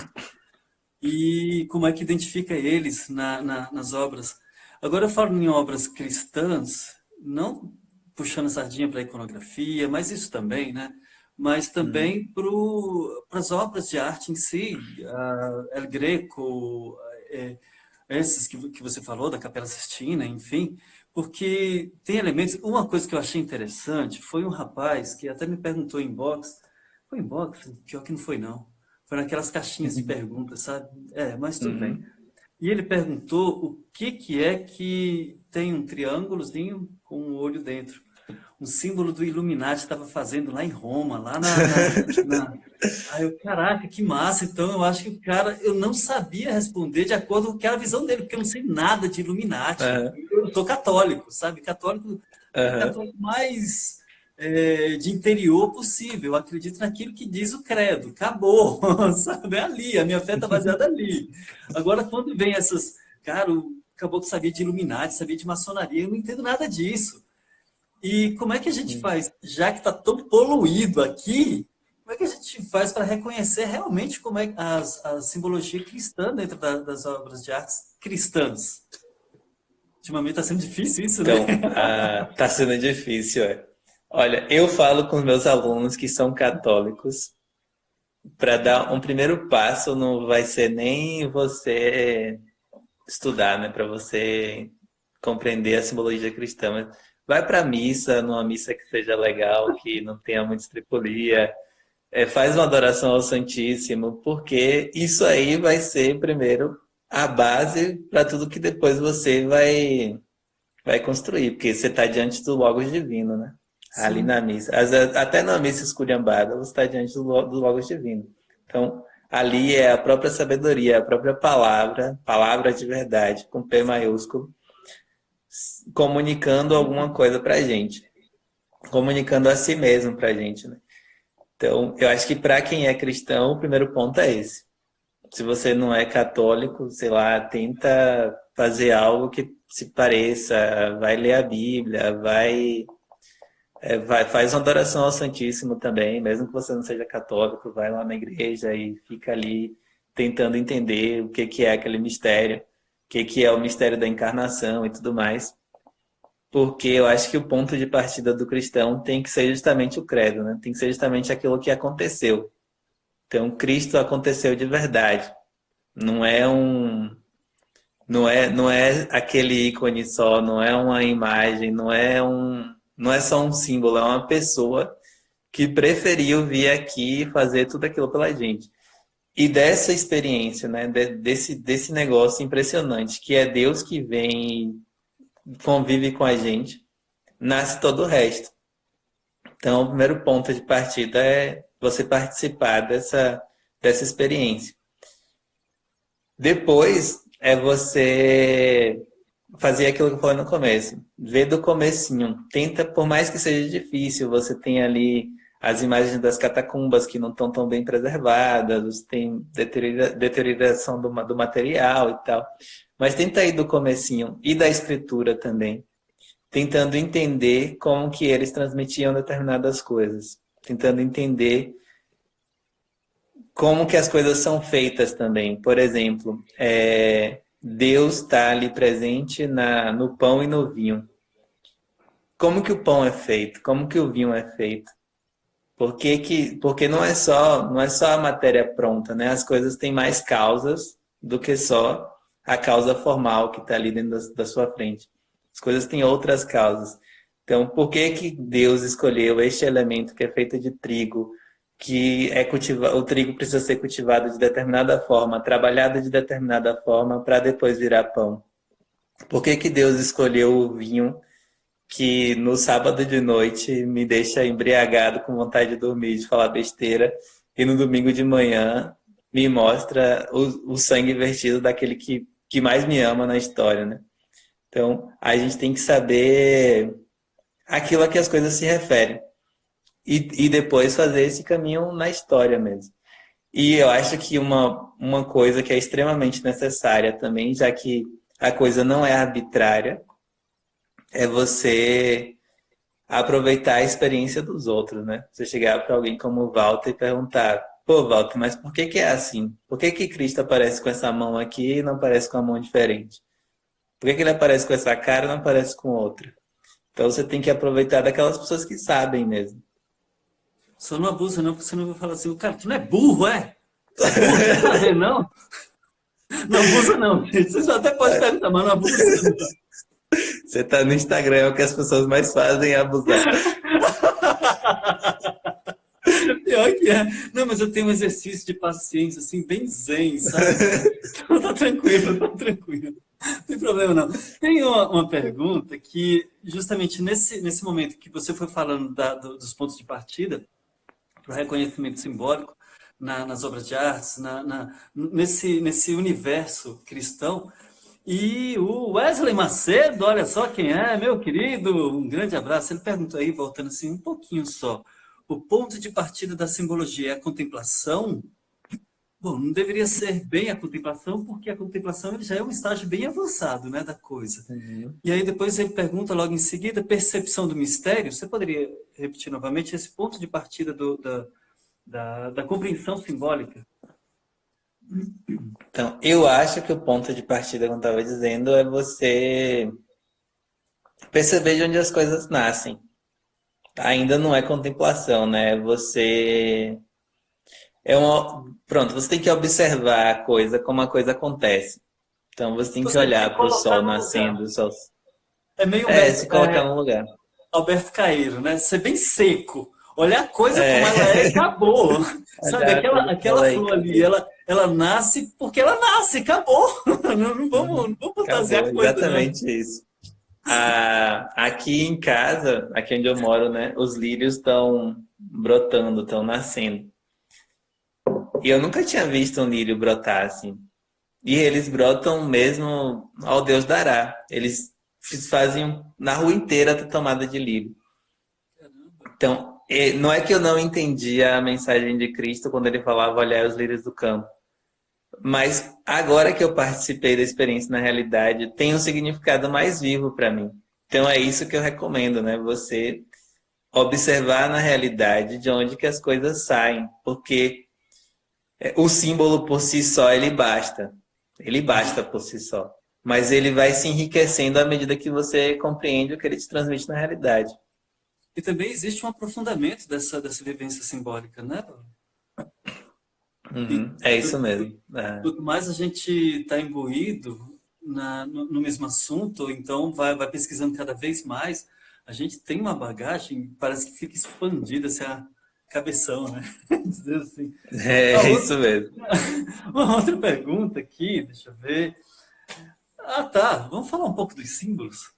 e como é que identifica eles nas obras. Agora eu falo em obras cristãs, não puxando a sardinha para a iconografia, mas isso também, né? Mas também para as obras de arte em si, El Greco, esses que você falou, da Capela Sistina, enfim, porque tem elementos. Uma coisa que eu achei interessante foi um rapaz que até me perguntou em inbox. Foi em inbox? Pior que não foi, não. Foi naquelas caixinhas de perguntas, sabe? Mas tudo bem. E ele perguntou o que é que tem um triângulozinho com um olho dentro. Um símbolo do Illuminati estava fazendo lá em Roma, lá Aí eu, caraca, que massa. Então eu acho que o cara, eu não sabia responder de acordo com aquela visão dele, porque eu não sei nada de Illuminati. Eu sou católico, sabe? Católico mais de interior possível. Eu acredito naquilo que diz o credo. Acabou, sabe? É ali, a minha fé está baseada ali. Agora, quando vem essas... Cara, o caboclo sabia de Illuminati, sabia de maçonaria, eu não entendo nada disso. E como é que a gente faz, já que está tão poluído aqui, como é que a gente faz para reconhecer realmente como é a simbologia cristã dentro das obras de artes cristãs? Ultimamente está sendo difícil isso, né? Então, está sendo difícil, Olha, eu falo com os meus alunos que são católicos para dar um primeiro passo não vai ser nem você estudar, né, para você compreender a simbologia cristã. Mas vai para a missa, numa missa que seja legal, que não tenha muita estripulia, faz uma adoração ao Santíssimo, porque isso aí vai ser primeiro a base para tudo que depois você vai construir, porque você está diante do Logos Divino, né? Ali Sim. na missa. Até na missa esculhambada, você está diante do Logos Divino. Então, ali é a própria sabedoria, a própria palavra, palavra de verdade, com P maiúsculo, comunicando alguma coisa para a gente, comunicando a si mesmo para a gente, né? Então, eu acho que para quem é cristão, o primeiro ponto é esse. Se você não é católico, sei lá, tenta fazer algo que se pareça, vai ler a Bíblia, faz uma adoração ao Santíssimo também, mesmo que você não seja católico, vai lá na igreja e fica ali tentando entender o que que é aquele mistério, o que que é o mistério da encarnação e tudo mais. Porque eu acho que o ponto de partida do cristão tem que ser justamente o credo, né? Tem que ser justamente aquilo que aconteceu. Então, Cristo aconteceu de verdade. Não é não é aquele ícone só, não é uma imagem, não é só um símbolo, é uma pessoa que preferiu vir aqui e fazer tudo aquilo pela gente. E dessa experiência, né, desse negócio impressionante, que é Deus que vem e convive com a gente, nasce todo o resto. Então, o primeiro ponto de partida é você participar dessa experiência. Depois é você fazer aquilo que eu falei no começo. Ver do comecinho. Tenta, por mais que seja difícil, você tem ali as imagens das catacumbas que não estão tão bem preservadas, tem deterioração do material e tal. Mas tenta ir do comecinho e da escritura também, tentando entender como que eles transmitiam determinadas coisas, tentando entender como que as coisas são feitas também. Por exemplo, Deus está ali presente no pão e no vinho. Como que o pão é feito? Como que o vinho é feito? Porque não é só a matéria pronta, né? As coisas têm mais causas do que só a causa formal que está ali dentro da sua frente. As coisas têm outras causas. Então, por que que Deus escolheu este elemento que é feito de trigo, que o trigo precisa ser cultivado de determinada forma, trabalhado de determinada forma para depois virar pão? Por que que Deus escolheu o vinho que no sábado de noite me deixa embriagado com vontade de dormir, de falar besteira, e no domingo de manhã me mostra o sangue vertido daquele que mais me ama na história, né? Então, a gente tem que saber aquilo a que as coisas se referem. E depois fazer esse caminho na história mesmo. E eu acho que uma coisa que é extremamente necessária também, já que a coisa não é arbitrária, é você aproveitar a experiência dos outros, né? Você chegar para alguém como o Walter e perguntar: pô, Walter, mas por que que é assim? Por que que Cristo aparece com essa mão aqui e não aparece com a mão diferente? Por que que ele aparece com essa cara e não aparece com outra? Então você tem que aproveitar daquelas pessoas que sabem mesmo. Só não abusa não, porque senão eu vou falar assim, cara, tu não é burro, é? Tu é burro, você tá vendo, não? Não abusa não, gente. Você até pode perguntar, mas não abusa não. Você tá no Instagram, é o que as pessoas mais fazem é abusar. Pior que é. Não, mas eu tenho um exercício de paciência, assim, bem zen, sabe? Então tá tranquilo, tá tranquilo. Não tem problema não. Tem uma pergunta que, justamente nesse momento que você foi falando dos pontos de partida, para o reconhecimento simbólico nas obras de artes, nesse universo cristão. E o Wesley Macedo, olha só quem é, meu querido, um grande abraço. Ele perguntou aí, voltando assim um pouquinho só, o ponto de partida da simbologia é a contemplação? Bom, não deveria ser bem a contemplação, porque a contemplação ele já é um estágio bem avançado, né, da coisa. Uhum. E aí depois ele pergunta logo em seguida, percepção do mistério. Você poderia repetir novamente esse ponto de partida da compreensão simbólica? Então, eu acho que o ponto de partida, como eu estava dizendo, é você perceber de onde as coisas nascem. Ainda não é contemplação, né? Pronto, você tem que observar a coisa como a coisa acontece. Então você tem que Você tem que olhar para o colocar sol no lugar. nascendo, o sol... É meio Se colocar no lugar. Alberto Caeiro, né? Ser bem seco. Olhar a coisa como ela é e É, acabou. Sabe, olhar a coisa como aquela ela é e flor ali, acabou. ela nasce porque ela nasce, acabou. Uhum. Não vamos fantasiar Acabou, a coisa, não. exatamente isso. Aqui em casa, aqui onde eu moro, né, os lírios estão brotando, estão nascendo. E eu nunca tinha visto um lírio brotar assim. E eles brotam mesmo ao Deus dará. Eles fazem na rua inteira a tomada de lírio. Caramba. Então, não é que eu não entendia a mensagem de Cristo quando ele falava olhar os lírios do campo. Mas agora que eu participei da experiência na realidade, tem um significado mais vivo para mim. Então é isso que eu recomendo, né? Você observar na realidade de onde que as coisas saem, porque o símbolo por si só ele basta. Ele basta por si só. Mas ele vai se enriquecendo à medida que você compreende o que ele te transmite na realidade. E também existe um aprofundamento dessa vivência simbólica, né? E Uhum, é isso mesmo. É. quanto mais a gente está imbuído no mesmo assunto, ou então vai pesquisando cada vez mais, a gente tem uma bagagem, parece que fica expandida, assim, a cabeção, né? Dizer assim. A É outra, isso mesmo. uma outra pergunta aqui, deixa eu ver. Ah, tá. Vamos falar um pouco dos símbolos.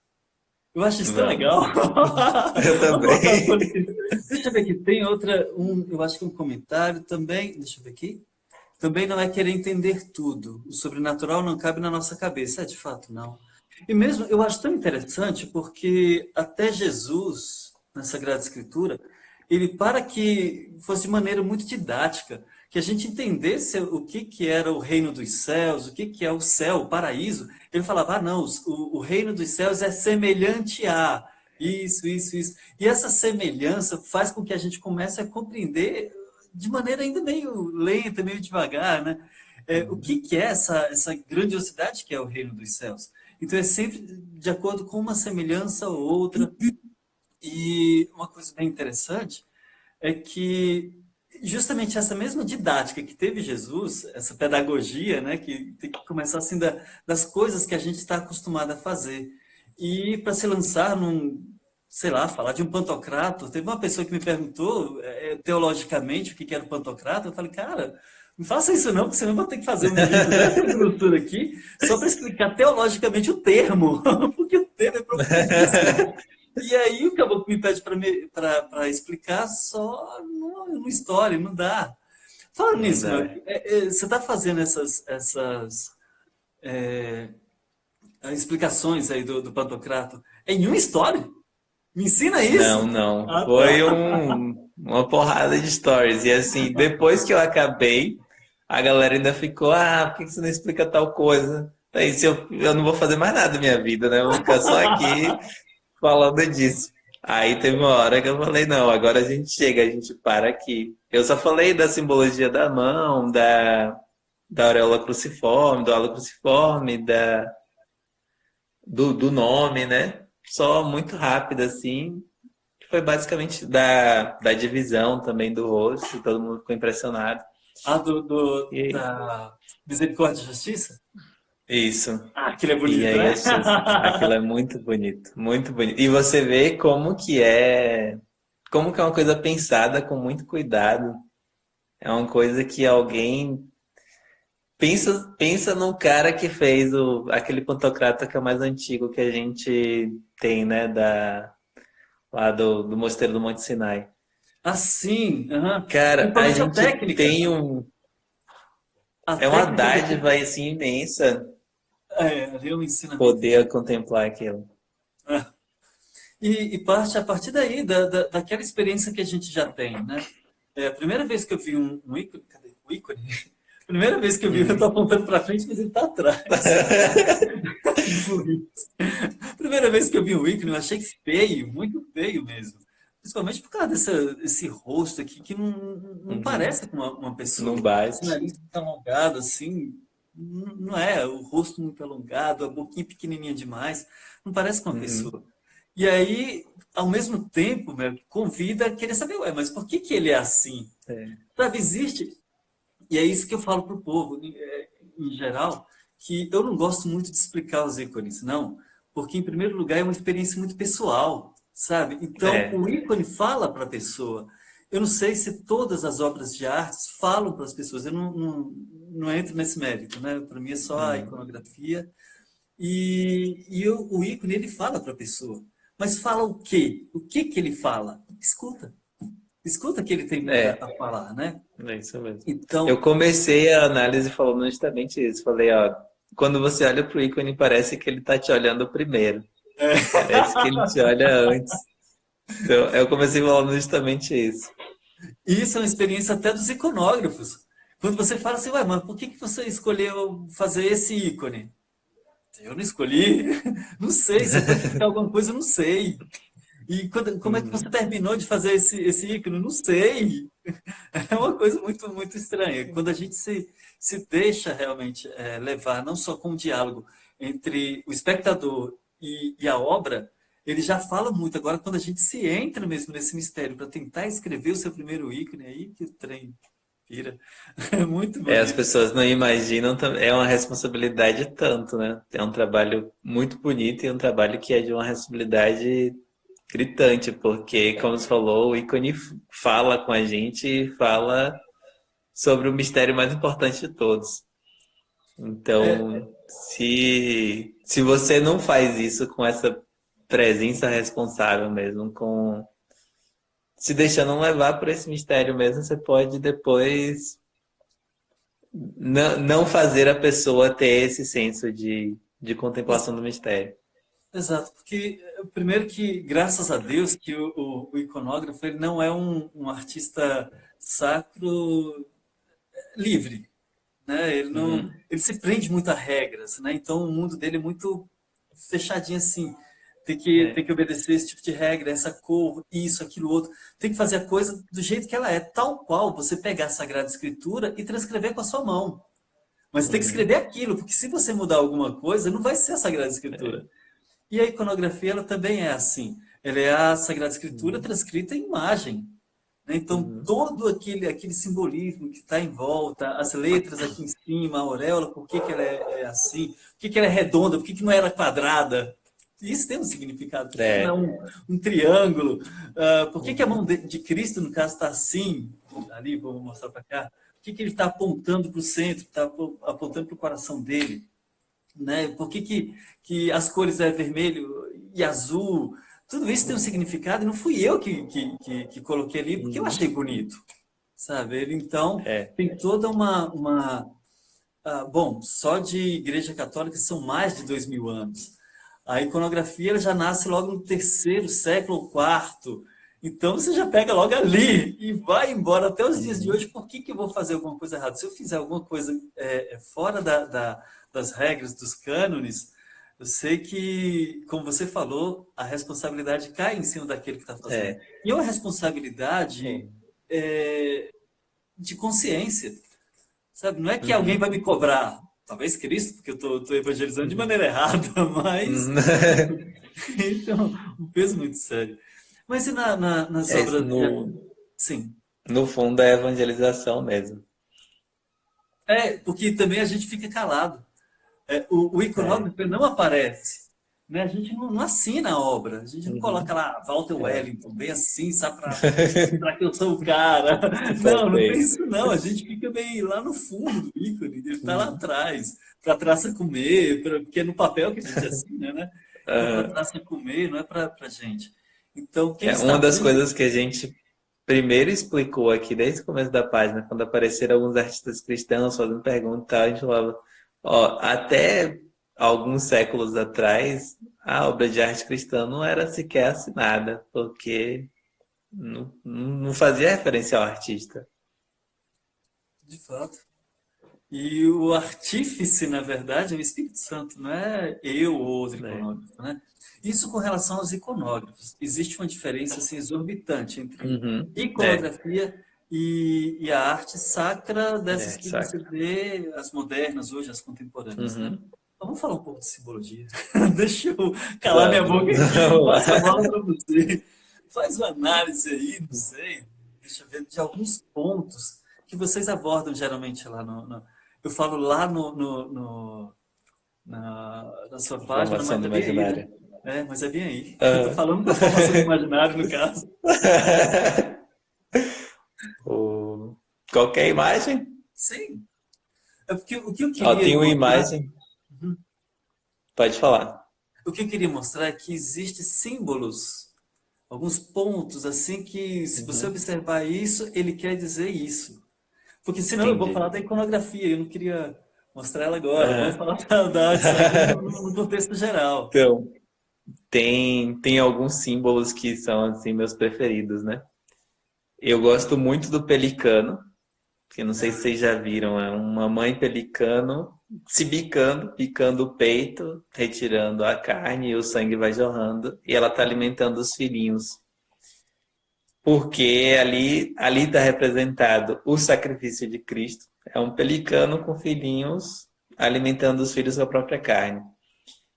Eu acho isso tão legal. Vamos. Eu Vamos voltar um também. pouquinho. Deixa eu ver aqui. Tem eu acho que um comentário também. Deixa eu ver aqui. Também não é querer entender tudo. O sobrenatural não cabe na nossa cabeça. É, de fato, não. E mesmo, eu acho tão interessante porque até Jesus, na Sagrada Escritura, ele, para que fosse de maneira muito didática, que a gente entendesse o que, que era o reino dos céus, o que, que é o céu, o paraíso, ele falava, ah, não, o reino dos céus é semelhante a isso. E essa semelhança faz com que a gente comece a compreender de maneira ainda meio lenta, meio devagar, né? O que, que é essa grandiosidade que é o reino dos céus. Então é sempre de acordo com uma semelhança ou outra. E uma coisa bem interessante é que justamente essa mesma didática que teve Jesus, essa pedagogia, né, que tem que começar assim das coisas que a gente está acostumado a fazer. E para se lançar sei lá, falar de um pantocrato, teve uma pessoa que me perguntou teologicamente o que era o pantocrato, eu falei, cara, não faça isso não, porque senão eu vou ter que fazer um vídeo dessa grossura aqui só para explicar teologicamente o termo, porque o termo é profundíssimo. E aí o caboclo me pede para explicar só no story, não dá. Falando Não nisso, dá. meu, você está fazendo essas é, explicações aí do Pantocrato em uma story? Me ensina Não, isso! não. Ah, Foi tá. uma porrada de stories. E assim, depois que eu acabei, a galera ainda ficou, por que você não explica tal coisa? Aí, se eu não vou fazer mais nada da minha vida, né? Eu vou ficar só aqui falando disso. Aí teve uma hora que eu falei, não, agora a gente chega, a gente para aqui. Eu só falei da simbologia da mão, da auréola cruciforme, do halo cruciforme, do nome, né? Só muito rápido, assim. Foi basicamente da divisão também do rosto, todo mundo ficou impressionado. Ah, E da Misericórdia e Justiça? isso. Ah, aquele é E bonito, aí né? aquilo é muito bonito, muito bonito. E você vê como que é uma coisa pensada com muito cuidado. É uma coisa que alguém pensa no cara que fez aquele pantocrata que é o mais antigo que a gente tem, né, lá do Mosteiro do Monte Sinai. Ah, sim. Aham. Cara, a Principalmente a gente técnica. tem A é uma técnica do dádiva assim imensa ali é um ensinamento. poder contemplar aquilo. E parte a partir daí, daquela experiência que a gente já tem, né? A primeira vez que eu vi um ícone, cadê o ícone? Primeira vez que eu vi, eu estou Uhum. apontando para frente, mas ele está atrás. Primeira vez que eu vi um ícone, eu achei feio, muito feio mesmo. Principalmente por causa desse rosto aqui, que não Uhum. parece com uma pessoa. Não Esse bate. nariz muito alongado, assim, não é. O rosto muito alongado, a boquinha pequenininha demais, não parece com uma Uhum. pessoa. E aí, ao mesmo tempo, meu, convida a querer saber, ué, mas por que que ele é assim? É. Sabe, existe. E é isso que eu falo para o povo, em geral, que eu não gosto muito de explicar os ícones, não, porque, em primeiro lugar, é uma experiência muito pessoal, sabe? Então, É. o ícone fala para a pessoa. Eu não sei se todas as obras de arte falam para as pessoas, eu não entro nesse mérito, né? Para mim é só a Uhum. iconografia. O ícone, ele fala para a pessoa. Mas fala o quê? O que que ele fala? Escuta. Escuta que ele tem muito a É, falar, né? é isso mesmo. Eu Então, comecei a análise falando justamente isso. Falei, ó, quando você olha pro ícone, parece que ele tá te olhando primeiro. Parece que ele te olha antes. Então, eu comecei falando justamente isso. isso é uma experiência até dos iconógrafos. Quando você fala assim, ué, mas por que que você escolheu fazer esse ícone? Eu não escolhi, não sei, se foi explicar alguma coisa, eu não sei. E como é que você Uhum. terminou de fazer esse ícone? Não sei. É uma coisa muito estranha. Quando a gente se deixa realmente levar, não só com o diálogo entre o espectador e a obra, ele já fala muito. Agora, quando a gente se entra mesmo nesse mistério para tentar escrever o seu primeiro ícone, aí que o trem vira. É muito É, as bonito. pessoas não imaginam, é uma responsabilidade tanto, né? É um trabalho muito bonito e um trabalho que é de uma responsabilidade gritante, porque, como você falou, o ícone fala com a gente e fala sobre o mistério mais importante de todos. É, Então, se você não faz isso com essa presença responsável mesmo, com se deixando levar por esse mistério mesmo, você pode depois não fazer a pessoa ter esse senso de contemplação do mistério. exato, porque primeiro que, graças a Deus, que o iconógrafo ele não é um artista sacro livre, né? Ele não, Uhum. ele se prende muito a regras, né? Então o mundo dele é muito fechadinho assim. Tem que É. obedecer esse tipo de regra, essa cor, isso, aquilo, outro. Tem que fazer a coisa do jeito que ela é, tal qual você pegar a Sagrada Escritura e transcrever com a sua mão. Mas tem que Uhum. escrever aquilo, porque se você mudar alguma coisa, não vai ser a Sagrada Escritura. É. E a iconografia, ela também é assim. Ela é a Sagrada Escritura Uhum. transcrita em imagem, né? Então, Uhum. todo aquele simbolismo que está em volta, as letras aqui em cima, a auréola, por que que ela é assim? Por que que ela é redonda? Por que que não era quadrada? Isso tem um significado. Por que que não é É. um triângulo? Por que que a Uhum. mão de Cristo, no caso, está assim? Ali, vou mostrar para cá. Por que que ele está apontando para o centro, está apontando para o coração dele? Né? Por que que as cores é vermelho e azul? Tudo isso tem um significado e não fui eu que coloquei ali porque eu Uhum. achei bonito, sabe? Ele, então, É. tem toda bom, só de Igreja Católica são mais de 2000 anos. A iconografia ela já nasce logo no terceiro século ou quarto. Então você já pega logo ali e vai embora até os dias de Uhum. hoje. Por que que eu vou fazer alguma coisa errada? Se eu fizer alguma coisa fora das regras, dos cânones, eu sei que, como você falou, a responsabilidade cai em cima daquele que está fazendo. É. E é uma responsabilidade É. de consciência. Sabe? Não é que alguém vai Uhum. me cobrar, talvez Cristo, porque eu estou evangelizando de Uhum. maneira errada, mas Uhum. então, um peso muito sério. Mas e nas É isso obras de... no, Sim. no fundo é evangelização mesmo. Porque também a gente fica calado. O É. iconógrafo ele não aparece. Né? A gente não assina a obra. A gente não coloca Uhum. lá Walter É. Wellington, bem assim, sabe, para mostrar que eu sou o cara. Só Não tem tem. isso não. A gente fica bem lá no fundo do ícone. Ele está lá Uhum. atrás, para a traça comer, porque é no papel que a gente assina, né? Então, para a Aham. traça comer, não é para a gente. Então, quem É está uma das vendo... coisas que a gente primeiro explicou aqui desde o começo da página, quando apareceram alguns artistas cristãos fazendo pergunta e tal, a gente falava, ó, até alguns séculos atrás, a obra de arte cristã não era sequer assinada, porque não fazia referência ao artista. De fato. E o artífice, na verdade, é o Espírito Santo, não é eu ou outro Né? iconógrafo, né? Isso com relação aos iconógrafos. Existe uma diferença assim, exorbitante entre Uhum. É, iconografia e a arte sacra dessas que você sacra. vê, as modernas hoje, as contemporâneas, né? Uhum. Então, vamos falar um pouco de simbologia. Deixa eu calar minha Vamos. boca aqui e Vamos passo a lá. bola para você. Faz uma análise aí, não sei, deixa eu ver, de alguns pontos que vocês abordam geralmente lá eu falo lá na sua página, Formação mas do é bem aí, né? imaginário. É, mas é bem aí. Eu tô Ah. falando da formação do imaginário, no caso. O... Qualquer imagem? Sim. É porque o que eu Ó, queria tem uma mostrar, imagem. Pode falar. o que eu queria mostrar é que existem símbolos, alguns pontos assim que, se você Uhum. observar isso, ele quer dizer isso. Porque senão eu vou Entendi. falar da iconografia, eu não queria mostrar ela agora. Vamos Aham. falar da arte sacra no contexto geral. Então, tem alguns símbolos que são assim meus preferidos, né? Eu gosto muito do pelicano, que não sei se vocês já viram, é uma mãe pelicano se bicando, picando o peito, retirando a carne e o sangue vai jorrando, e ela está alimentando os filhinhos. Porque ali está representado o sacrifício de Cristo. É um pelicano com filhinhos alimentando os filhos com a própria carne.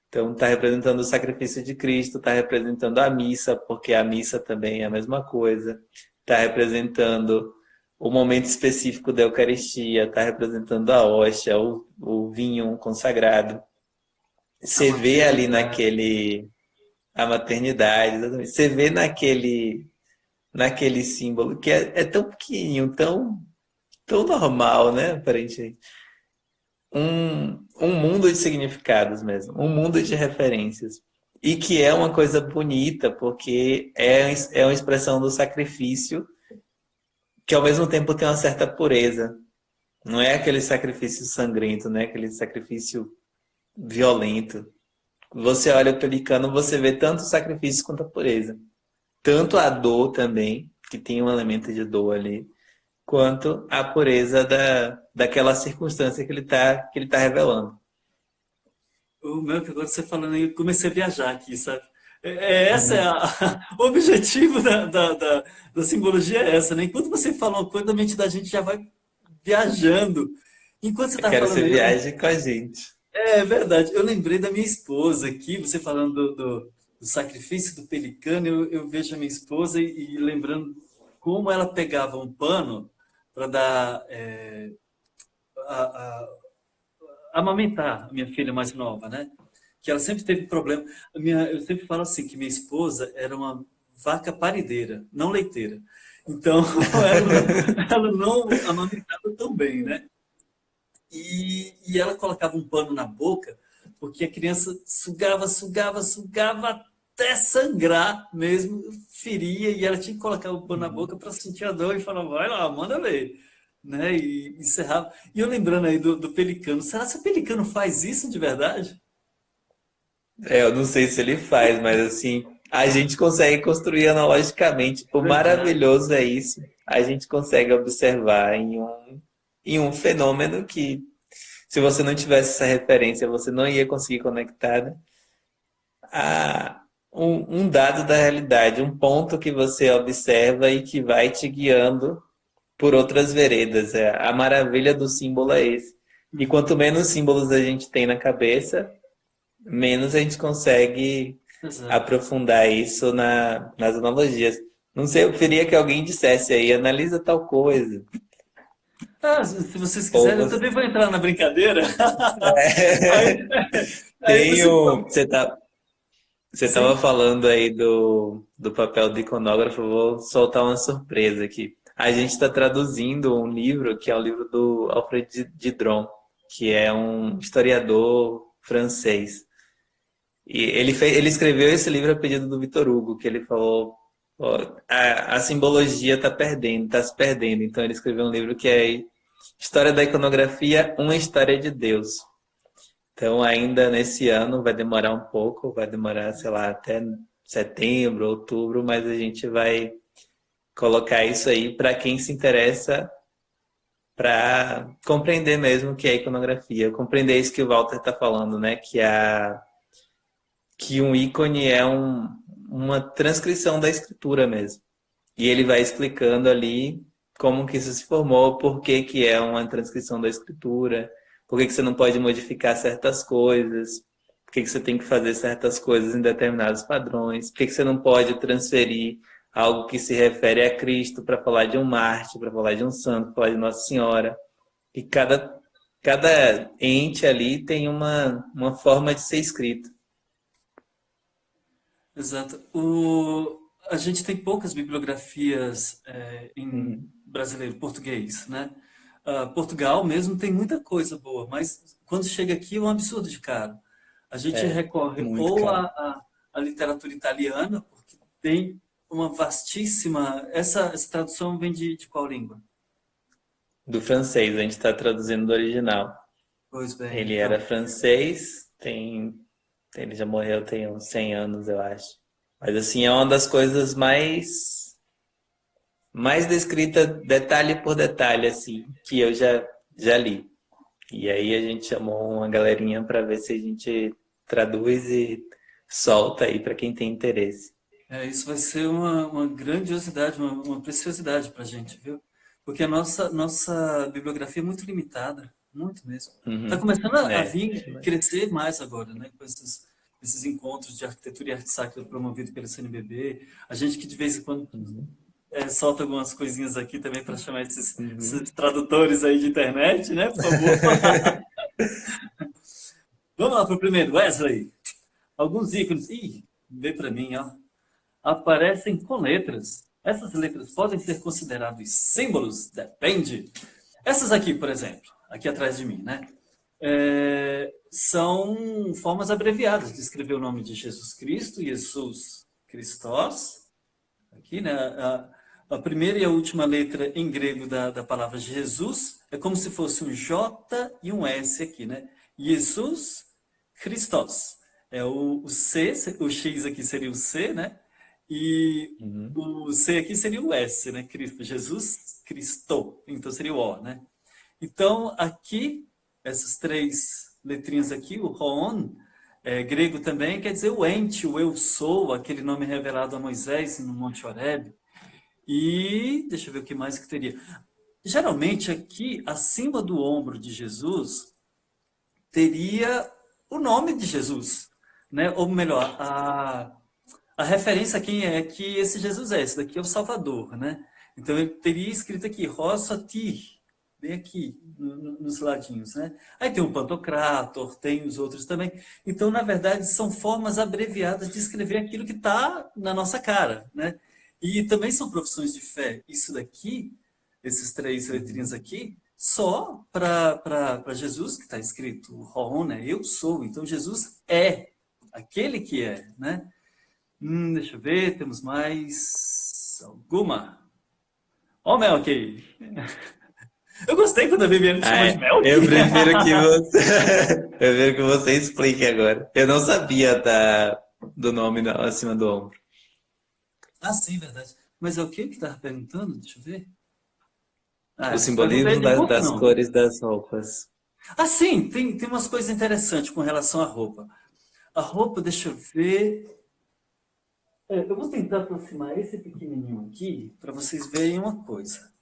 Então está representando o sacrifício de Cristo, está representando a missa, porque a missa também é a mesma coisa. Está representando o momento específico da Eucaristia, está representando a hóstia, o vinho consagrado. A Você vê ali maternidade. a maternidade, exatamente. Você vê naquele símbolo que é tão pequenininho, tão normal, né, aparentemente. Um mundo de significados mesmo, um mundo de referências. E que é uma coisa bonita, porque é uma expressão do sacrifício que ao mesmo tempo tem uma certa pureza. Não é aquele sacrifício sangrento, né? Aquele sacrifício violento. Você olha o pelicano, você vê tanto o sacrifício quanto a pureza. Tanto a dor também, que tem um elemento de dor ali, quanto a pureza daquela circunstância que ele tá revelando. O meu, que agora você falando aí, eu comecei a viajar aqui, sabe? Essa é Uhum. o objetivo da simbologia é essa, né? Enquanto você fala uma coisa, a mente da gente já vai viajando. Enquanto você Eu está quero falando ser aí, viagem com a gente. é verdade, eu lembrei da minha esposa aqui, você falando do sacrifício do pelicano, eu vejo a minha esposa e lembrando como ela pegava um pano para dar a, a- amamentar a minha filha mais nova, né? Que ela sempre teve problema. Eu sempre falo assim que minha esposa era uma vaca parideira, não leiteira. Então, ela não amamentava tão bem, né? E ela colocava um pano na boca, porque a criança sugava até sangrar mesmo, feria, e ela tinha que colocar o pano na boca para sentir a dor e falar, vai lá, manda ver. Né? E encerrava. E eu lembrando aí do pelicano, será que o pelicano faz isso de verdade? Eu não sei se ele faz, mas assim, a gente consegue construir analogicamente. O Verdade. maravilhoso é isso. A gente consegue observar em um fenômeno que, se você não tivesse essa referência, você não ia conseguir conectar, né? A um dado da realidade, um ponto que você observa e que vai te guiando por outras veredas. A maravilha do símbolo é esse. E Uhum. quanto menos símbolos a gente tem na cabeça, menos a gente consegue Exato. aprofundar isso nas analogias. Não sei, eu queria que alguém dissesse aí, analisa tal coisa. Ah, se vocês Ou quiserem, eu você também vou entrar na brincadeira. Aí, aí tem você. um. Você estava Sim. falando aí do papel do iconógrafo, eu vou soltar uma surpresa aqui. A gente está traduzindo um livro que é o livro do Alfred Didron, que é um historiador francês. E ele escreveu esse livro a pedido do Victor Hugo, que ele falou, ó, a simbologia está se perdendo. Então ele escreveu um livro que é História da Iconografia, uma história de Deus. Então ainda nesse ano vai demorar um pouco, vai demorar, sei lá, até setembro, outubro, mas a gente vai colocar isso aí para quem se interessa para compreender mesmo o que é iconografia, compreender isso que o Walter está falando, né? Que um ícone é uma transcrição da escritura mesmo. E ele vai explicando ali como que isso se formou, por que que é uma transcrição da escritura, por que que você não pode modificar certas coisas, por que que você tem que fazer certas coisas em determinados padrões, por que que você não pode transferir algo que se refere a Cristo, para falar de um mártir, para falar de um santo, para falar de Nossa Senhora. E cada ente ali tem uma forma de ser escrito. Exato. A gente tem poucas bibliografias em Uhum. brasileiro, português, né? Portugal mesmo tem muita coisa boa, mas quando chega aqui é um absurdo de caro. A gente É, recorre muito ou caro. à literatura italiana, porque tem uma vastíssima. Essa tradução vem de qual língua? Do francês, a gente está traduzindo do original. Pois bem, Ele era então. francês, ele já morreu tem uns 100 anos, eu acho. Mas assim, é uma das coisas mais descrita detalhe por detalhe, assim, que eu já li. E aí a gente chamou uma galerinha para ver se a gente traduz e solta aí para quem tem interesse. Isso vai ser uma grandiosidade, uma preciosidade para a gente, viu? Porque a nossa bibliografia é muito limitada, muito mesmo. Está Uhum. começando a É. vir crescer mais agora, né? Com esses encontros de arquitetura e arte sacra promovidos pelo CNBB. A gente que de vez em quando Uhum. solta algumas coisinhas aqui também para chamar esses Uhum. tradutores aí de internet, né? Por favor. Vamos lá para o primeiro, Wesley. Alguns ícones. Ih, vê para mim, ó. Aparecem com letras. Essas letras podem ser consideradas símbolos? Depende. Essas aqui, por exemplo, aqui atrás de mim, né? São formas abreviadas de escrever o nome de Jesus Cristo, Jesus Christos. Aqui, né? A primeira e a última letra em grego da palavra Jesus é como se fosse um J e um S aqui, né? Jesus Christos. O C, o X aqui seria o C, né? E Uhum. o C aqui seria o S, né? Cristo, Jesus Cristo. Então seria o O, né? Então aqui, essas três letrinhas aqui, o Roon, grego também, quer dizer o ente, o eu sou, aquele nome revelado a Moisés no Monte Horebe. E deixa eu ver o que mais que teria. Geralmente aqui, acima do ombro de Jesus, teria o nome de Jesus, né? Ou melhor, a referência a quem é que esse Jesus é. Esse daqui é o Salvador, né? Então ele teria escrito aqui, Rossati, bem aqui, nos ladinhos, né? Aí tem o Pantocrator, tem os outros também. Então, na verdade, são formas abreviadas de escrever aquilo que está na nossa cara, né? E também são profissões de fé. Isso daqui, esses três letrinhas Uhum. aqui, só para Jesus que está escrito, Ron, né? Eu sou. Então, Jesus é aquele que é, né? Deixa eu ver, temos mais alguma? Ó, o Melk. Eu gostei quando a Viviane me Ah, chamou de é. Melk. Eu prefiro que você, eu prefiro que você explique agora. Eu não sabia do nome acima do ombro. Ah, sim, verdade. Mas é o que estava perguntando? Deixa eu ver. O Perguntei simbolismo de roupa, das não. cores das roupas. Ah, sim, tem umas coisas interessantes com relação à roupa. A roupa, deixa eu ver. Eu vou tentar aproximar esse pequenininho aqui para vocês verem uma coisa.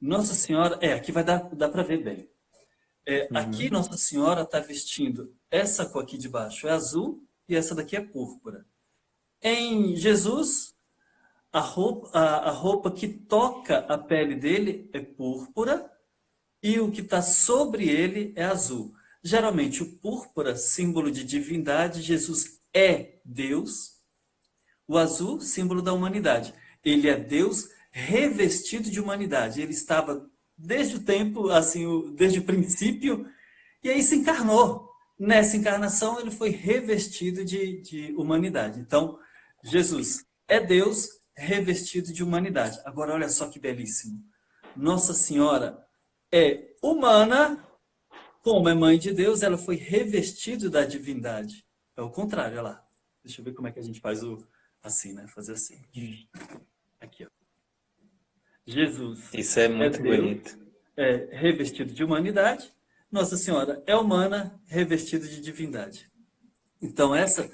Nossa Senhora, aqui vai dar para ver bem. Aqui Uhum. Nossa Senhora está vestindo essa cor aqui de baixo é azul e essa daqui é púrpura. Em Jesus, a roupa que toca a pele dele é púrpura e o que está sobre ele é azul. Geralmente o púrpura, símbolo de divindade, Jesus é Deus. O azul, símbolo da humanidade. Ele é Deus revestido de humanidade. Ele estava desde o tempo, assim, desde o princípio, e aí se encarnou. Nessa encarnação, ele foi revestido de humanidade. Então, Jesus é Deus revestido de humanidade. Agora, olha só que belíssimo. Nossa Senhora é humana, como é mãe de Deus, ela foi revestida da divindade. É o contrário, olha lá. Deixa eu ver como é que a gente faz assim, né? Fazer assim. Aqui, ó. Jesus Isso é é muito Deus, bonito. revestido de humanidade. Nossa Senhora é humana, revestida de divindade. Então, essa